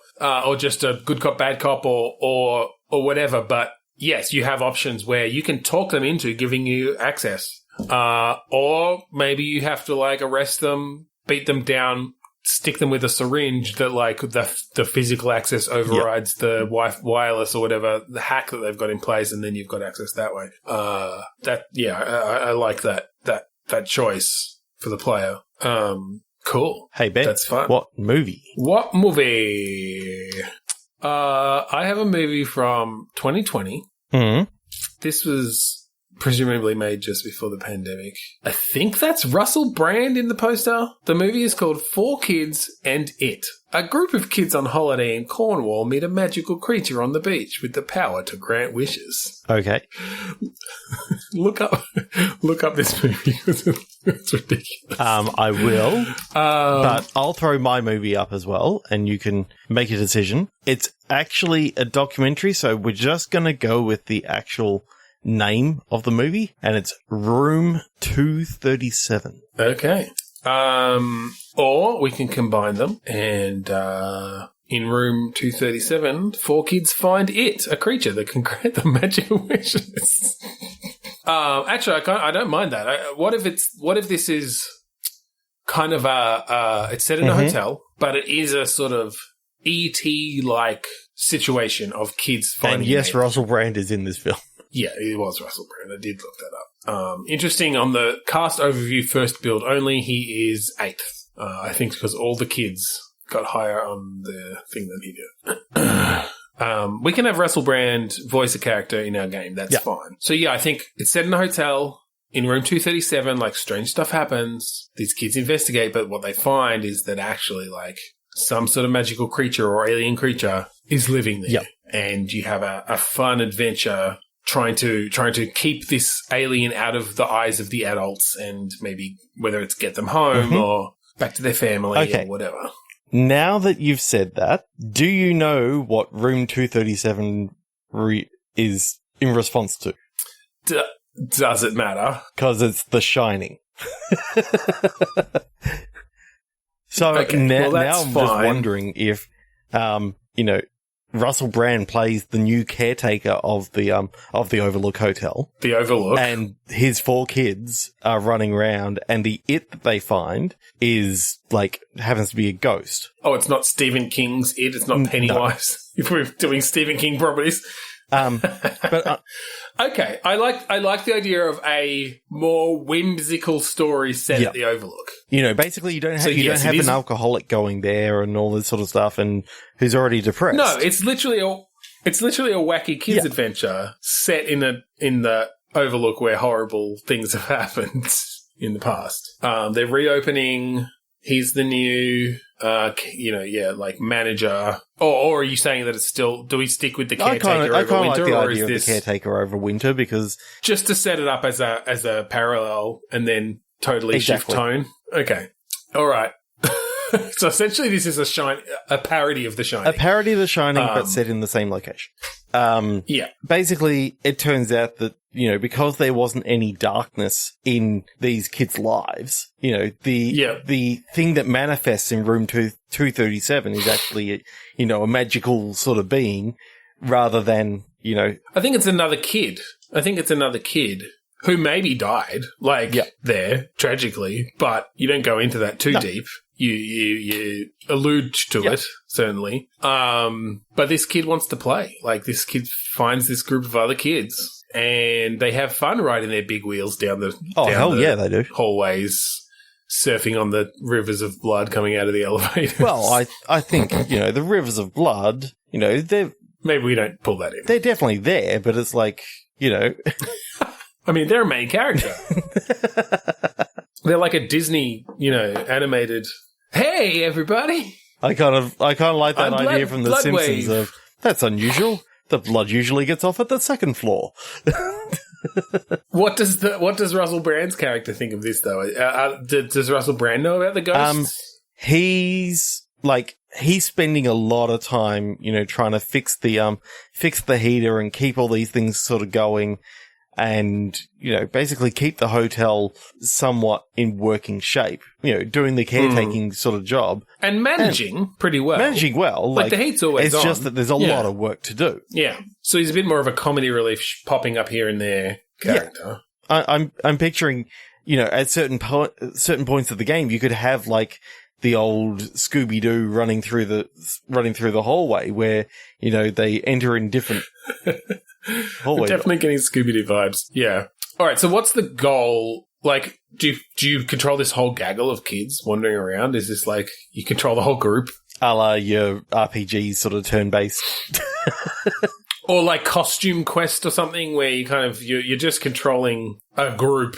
S2: just a good cop, bad cop or whatever. But yes, you have options where you can talk them into giving you access. Or maybe you have to like arrest them, beat them down, stick them with a syringe that like the physical access overrides the wireless or whatever, the hack that they've got in place, and then you've got access that way. I like that choice for the player. Cool.
S1: Hey, Ben.
S2: That's fun.
S1: What movie?
S2: I have a movie from 2020.
S1: Mm-hmm.
S2: This was presumably made just before the pandemic. I think that's Russell Brand in the poster. The movie is called Four Kids and It. A group of kids on holiday in Cornwall meet a magical creature on the beach with the power to grant wishes.
S1: Okay.
S2: Look up this movie. It's ridiculous.
S1: I will. But I'll throw my movie up as well, and you can make a decision. It's actually a documentary, so we're just going to go with the actual name of the movie, and it's Room 237.
S2: Okay. Or we can combine them, and in Room 237, four kids find it, a creature that can grant them magical wishes. Actually, I don't mind that. What if this is kind of it's set in a hotel, but it is a sort of E.T. like situation of kids finding.
S1: And yes, Russell Brand is in this film.
S2: Yeah, it was Russell Brand. I did look that up. Interesting, on the cast overview first build only, he is 8th. I think because all the kids got higher on the thing than he did. We can have Russell Brand voice a character in our game. That's fine. So yeah, I think it's set in a hotel. In room 237, like, strange stuff happens. These kids investigate, but what they find is that actually, like, some sort of magical creature or alien creature is living there.
S1: Yep.
S2: And you have a fun adventure trying to keep this alien out of the eyes of the adults, and maybe whether it's get them home or back to their family or whatever.
S1: Now that you've said that, do you know what Room 237 is in response to?
S2: Does it matter?
S1: Because it's The Shining. So now I'm just wondering if, Russell Brand plays the new caretaker of the Overlook Hotel.
S2: The Overlook.
S1: And his 4 kids are running around, and the it that they find is, like, happens to be a ghost.
S2: Oh, it's not Stephen King's It? It's not Pennywise? No. If we're doing Stephen King properties.
S1: But
S2: okay, I like the idea of a more whimsical story set at the Overlook.
S1: Basically you don't have an alcoholic going there and all this sort of stuff, and who's already depressed.
S2: No, it's literally a wacky kids adventure set in the Overlook where horrible things have happened in the past. They're reopening. He's the new, manager. Or are you saying that it's still, do we stick with the caretaker over winter?
S1: I kind of like the idea of the caretaker over winter, because
S2: just to set it up as a parallel and then totally shift tone? Okay. All right. So essentially this is a parody of The Shining.
S1: A parody of The Shining, but set in the same location. Basically, it turns out that, because there wasn't any darkness in these kids' lives, the thing that manifests in room 237 is actually, a magical sort of being, rather than,
S2: I think it's another kid who maybe died, there, tragically, but you don't go into that too deep. You allude to it, certainly. But this kid wants to play. Like, this kid finds this group of other kids, and they have fun riding their big wheels down the
S1: they do.
S2: hallways, surfing on the rivers of blood coming out of the elevator.
S1: Well, I think, the rivers of blood, they're...
S2: Maybe we don't pull that in.
S1: They're definitely there, but it's like,
S2: I mean, they're a main character. They're like a Disney, animated... Hey, everybody!
S1: I kind of like that idea from The Simpsons of, that's unusual. The blood usually gets off at the second floor.
S2: What does Russell Brand's character think of this, though? Does Russell Brand know about the ghosts?
S1: He's spending a lot of time, trying to fix the heater and keep all these things sort of going, and basically keep the hotel somewhat in working shape. Doing the caretaking sort of job
S2: and managing pretty well.
S1: Managing well,
S2: like the heat's always
S1: it's
S2: on.
S1: just that there's a lot of work to do.
S2: Yeah, so he's a bit more of a comedy relief popping up here and there character.
S1: Yeah. I'm picturing, at certain points of the game, you could have like the old Scooby-Doo running through the hallway where, they enter in different hallways.
S2: Definitely getting Scooby-Doo vibes. Yeah. All right. So what's the goal? Like, do you control this whole gaggle of kids wandering around? Is this like you control the whole group?
S1: A la your RPG sort of turn-based.
S2: Or like Costume Quest or something where you kind of, you're just controlling a group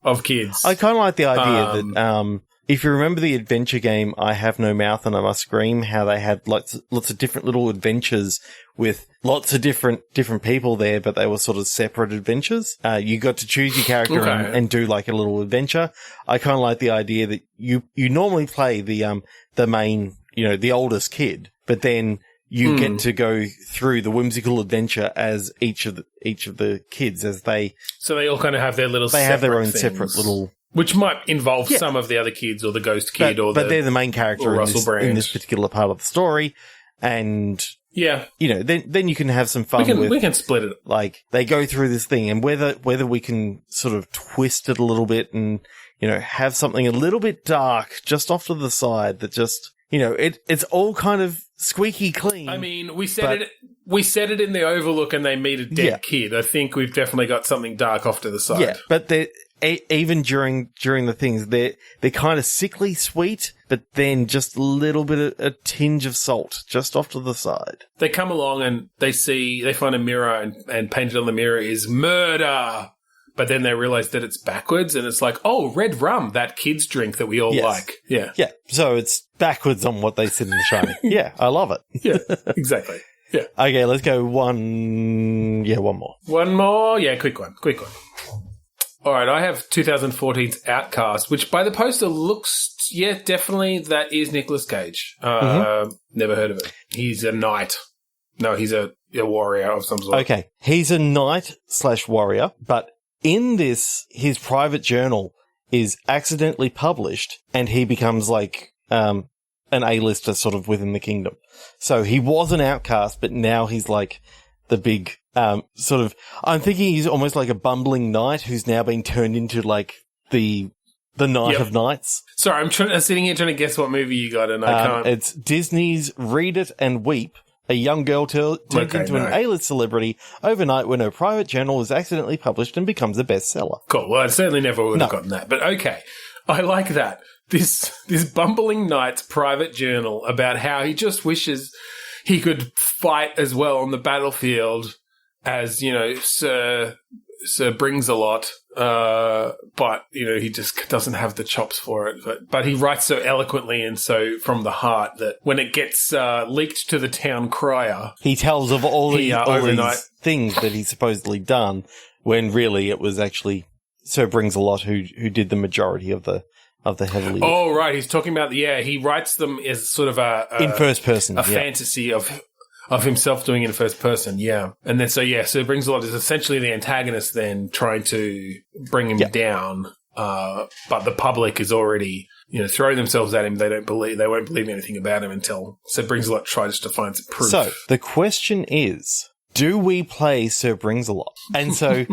S2: of kids.
S1: I kind of like the idea that, if you remember the adventure game, I Have No Mouth and I Must Scream, how they had lots of different little adventures with lots of different people there, but they were sort of separate adventures. You got to choose your character and do like a little adventure. I kind of like the idea that you normally play the main, the oldest kid, but then you get to go through the whimsical adventure as each of the kids as they.
S2: So they all kind of have their little.
S1: They have their own
S2: things.
S1: separate little.
S2: Which might involve some of the other kids or the ghost kid
S1: but they're the main character in this particular part of the story. And, then you can have some fun
S2: we can split it.
S1: Like, they go through this thing and whether we can sort of twist it a little bit and, have something a little bit dark just off to the side that just, it's all kind of squeaky clean.
S2: I mean, we said it in the Overlook and they meet a dead kid. I think we've definitely got something dark off to the side.
S1: Yeah, but even during the things, they're kind of sickly sweet, but then just a little bit of a tinge of salt just off to the side.
S2: They come along and they find a mirror and painted on the mirror is murder. But then they realize that it's backwards and it's like, oh, red rum, that kid's drink that we all like. Yeah.
S1: Yeah. So it's backwards on what they said in the Shining. Yeah, I love it.
S2: Yeah, exactly. Yeah.
S1: Okay, let's go one more.
S2: One more? Yeah, quick one. All right, I have 2014's Outcast, which by the poster looks, definitely that is Nicolas Cage. Never heard of it. He's a knight. No, he's a warrior of some sort.
S1: Okay, he's a knight/warrior, but in this, his private journal is accidentally published and he becomes like an A-lister sort of within the kingdom. So he was an outcast, but now he's like the big... sort of, I'm thinking he's almost like a bumbling knight who's now been turned into like the knight of knights.
S2: Sorry, I'm sitting here trying to guess what movie you got, and I can't.
S1: It's Disney's Read It and Weep. A young girl turns into an A-list celebrity overnight when her private journal is accidentally published and becomes a bestseller.
S2: Cool. Well, I certainly never would have gotten that, but okay. I like that. This bumbling knight's private journal about how he just wishes he could fight as well on the battlefield as, Sir Brings-a-Lot, but, he just doesn't have the chops for it. But he writes so eloquently and so from the heart that when it gets leaked to the town crier...
S1: He tells of all these things that he's supposedly done, when really it was actually Sir Brings-a-Lot who did the majority of the heavily...
S2: Oh, right. He's talking about... Yeah, he writes them as sort of
S1: in first person.
S2: A fantasy of himself doing it in first person, yeah. And then, so Brings-a-Lot is essentially the antagonist then trying to bring him down, but the public is already, throwing themselves at him. They won't believe anything about him until Sir Brings-a-Lot tries to find some proof.
S1: So, the question is, do we play Sir Brings-a-Lot? And so,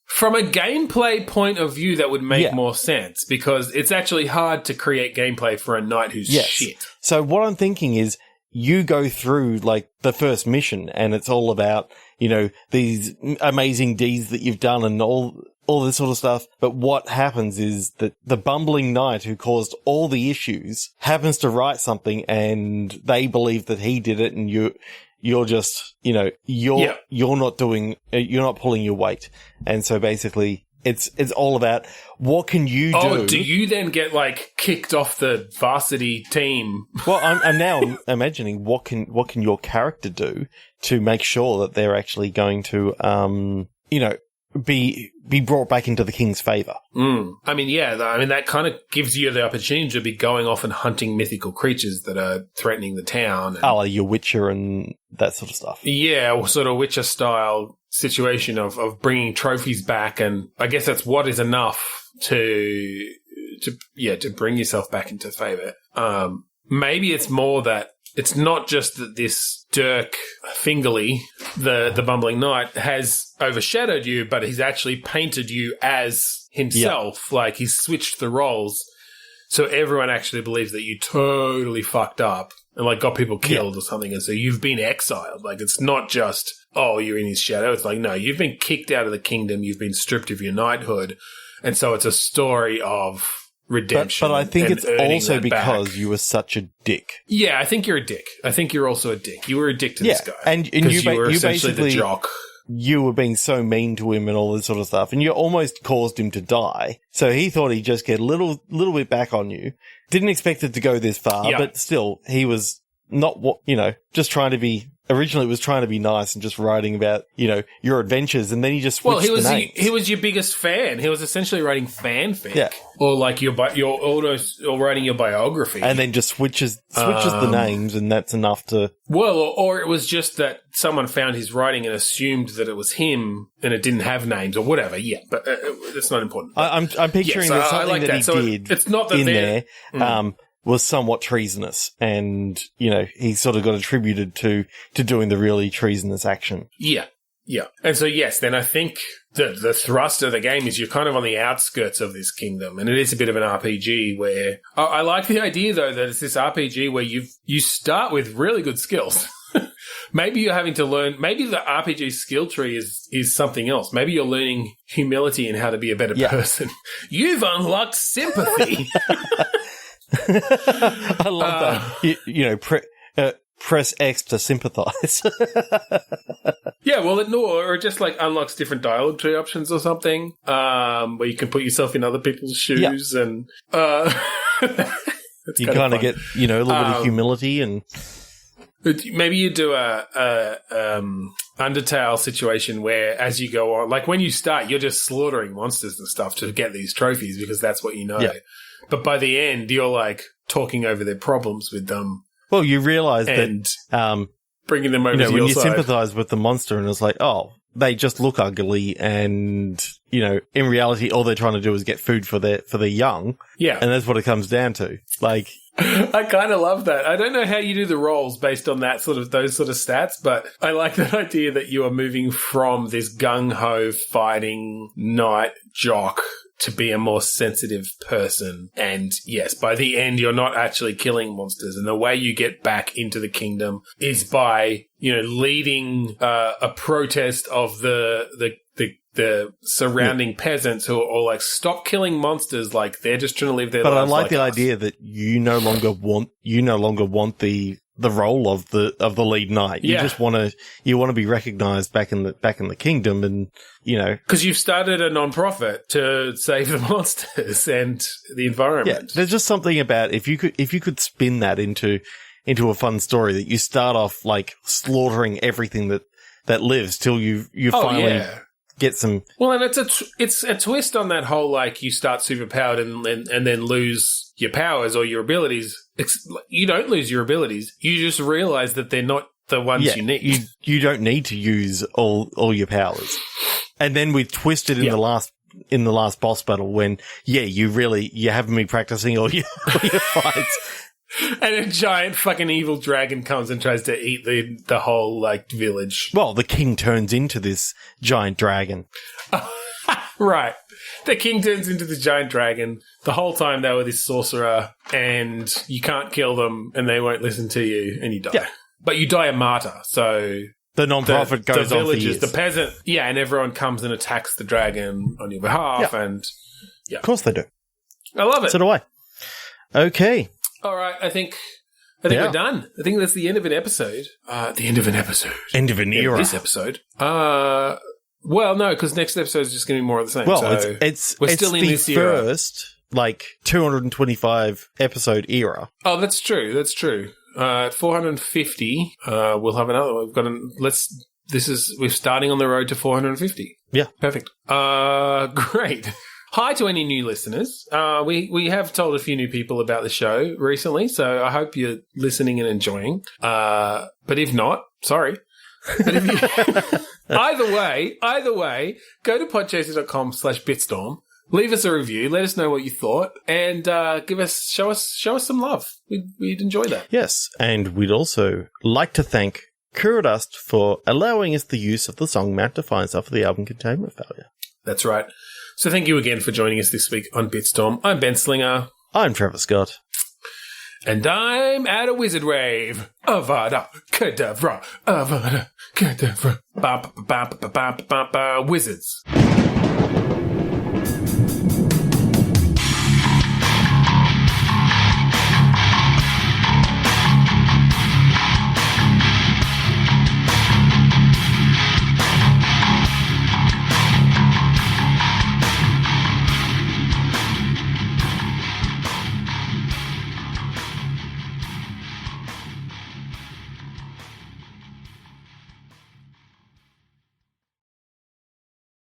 S2: From a gameplay point of view, that would make more sense because it's actually hard to create gameplay for a knight who's shit.
S1: So what I'm thinking is you go through like the first mission and it's all about, you know, these amazing deeds that you've done and all this sort of stuff. But what happens is that the bumbling knight who caused all the issues happens to write something and they believe that he did it and you're just, you know, you're not pulling your weight. And so basically it's all about what can you do?
S2: Oh, do you then get like kicked off the varsity team?
S1: Well, I'm now imagining what can your character do to make sure that they're actually going to, you know, be brought back into the king's favor.
S2: I mean, that kind of gives you the opportunity to be going off and hunting mythical creatures that are threatening the town.
S1: Like your Witcher and that sort of stuff.
S2: Yeah, or sort of Witcher style situation of bringing trophies back, and I guess that's what is enough to bring yourself back into favor. Maybe it's more that it's not just that this Dirk Fingerly, the bumbling knight, has overshadowed you, but he's actually painted you as himself. Yeah. Like, he's switched the roles, so everyone actually believes that you totally fucked up and, like, got people killed or something, and so you've been exiled. Like, it's not just, oh, you're in his shadow. It's like, no, you've been kicked out of the kingdom, you've been stripped of your knighthood, and so it's a story of redemption.
S1: But I think it's also because you were such a dick.
S2: Yeah, I think you're a dick. I think you're also a dick. You were a dick to this guy.
S1: And you
S2: were
S1: essentially
S2: the jock.
S1: You were being so mean to him and all this sort of stuff, and you almost caused him to die. So he thought he'd just get a little bit back on you. Didn't expect it to go this far, but still, he was not just trying to be. Originally, it was trying to be nice and just writing about, you know, your adventures, and then he just switched the names.
S2: He was your biggest fan. He was essentially writing fanfic, or like you're writing your biography,
S1: and then just switches the names, and that's enough to.
S2: Well, or it was just that someone found his writing and assumed that it was him, and it didn't have names or whatever. Yeah, but that's not important.
S1: I'm picturing there's something that he did.
S2: It's not that in
S1: there. Was somewhat treasonous, and, you know, he sort of got attributed to doing the really treasonous action.
S2: Yeah. And so, yes, then I think the thrust of the game is you're kind of on the outskirts of this kingdom, and it is a bit of an RPG where... I like the idea, though, that it's this RPG where you start with really good skills. Maybe you're having to learn... Maybe the RPG skill tree is something else. Maybe you're learning humility and how to be a better person. You've unlocked sympathy.
S1: I love that. You know, press X to sympathize.
S2: Yeah, well, or it just like unlocks different dialogue tree options or something, where you can put yourself in other people's shoes, and
S1: you kind of get, you know, a little bit of humility, and
S2: maybe you do a Undertale situation where, as you go on, like when you start, you're just slaughtering monsters and stuff to get these trophies because that's what you know. Yeah. But by the end, you're like talking over their problems with them.
S1: Well, you realise that
S2: bringing them over to your
S1: when you
S2: side.
S1: sympathise with the monster, and it's like, oh, they just look ugly, and you know, in reality, all they're trying to do is get food for their young.
S2: Yeah,
S1: and that's what it comes down to. Like,
S2: I kind of love that. I don't know how you do the roles based on those sort of stats, but I like that idea that you are moving from this gung ho fighting knight jock to be a more sensitive person. And yes, by the end, you're not actually killing monsters. And the way you get back into the kingdom is by, you know, leading a protest of the surrounding peasants who are all like, stop killing monsters. Like, they're just trying to live their lives.
S1: But I like the
S2: us.
S1: idea that you no longer want the role of the lead knight. You just want to be recognized back in the kingdom, and you know,
S2: because you've started a non-profit to save the monsters and the environment.
S1: Yeah, there's just something about if you could spin that into a fun story, that you start off like slaughtering everything that lives till you finally get some.
S2: Well, and it's a twist on that whole, like, you start superpowered and then lose your powers or your abilities. You don't lose your abilities. You just realize that they're not the ones you need.
S1: You don't need to use all your powers. And then we twisted in the last boss battle when you haven't been practicing all your fights.
S2: And a giant fucking evil dragon comes and tries to eat the whole, like, village.
S1: Well, the king turns into this giant dragon.
S2: Right. The king turns into the giant dragon. The whole time they were this sorcerer, and you can't kill them, and they won't listen to you, and you die. Yeah. But you die a martyr, so...
S1: The non-profit goes on for years.
S2: The peasant, yeah, and everyone comes and attacks the dragon on your behalf, and... Yeah.
S1: Of course they do.
S2: I love it.
S1: So do I. Okay.
S2: All right, I think we're done. I think that's the end of an episode. End of an era. This episode. Well, no, because next episode is just going to be more of the same.
S1: Well,
S2: so
S1: we're still in this era. First, 225 episode era.
S2: Oh, that's true. That's true. At 450, we'll have another. We're starting on the road to 450.
S1: Yeah,
S2: perfect. Great. Hi to any new listeners. We have told a few new people about the show recently, so I hope you're listening and enjoying. But if not, sorry. But if you, either way, go to podchaser.com/bitstorm, leave us a review, let us know what you thought, and show us some love. We'd enjoy that.
S1: Yes, and we'd also like to thank Kuradust for allowing us the use of the song Mount Defiance after the album Containment Failure.
S2: That's right. So thank you again for joining us this week on Bitstorm. I'm Ben Slinger.
S1: I'm Trevor Scott.
S2: And I'm at a wizard rave. Avada Kedavra. Avada Kedavra. Wizards.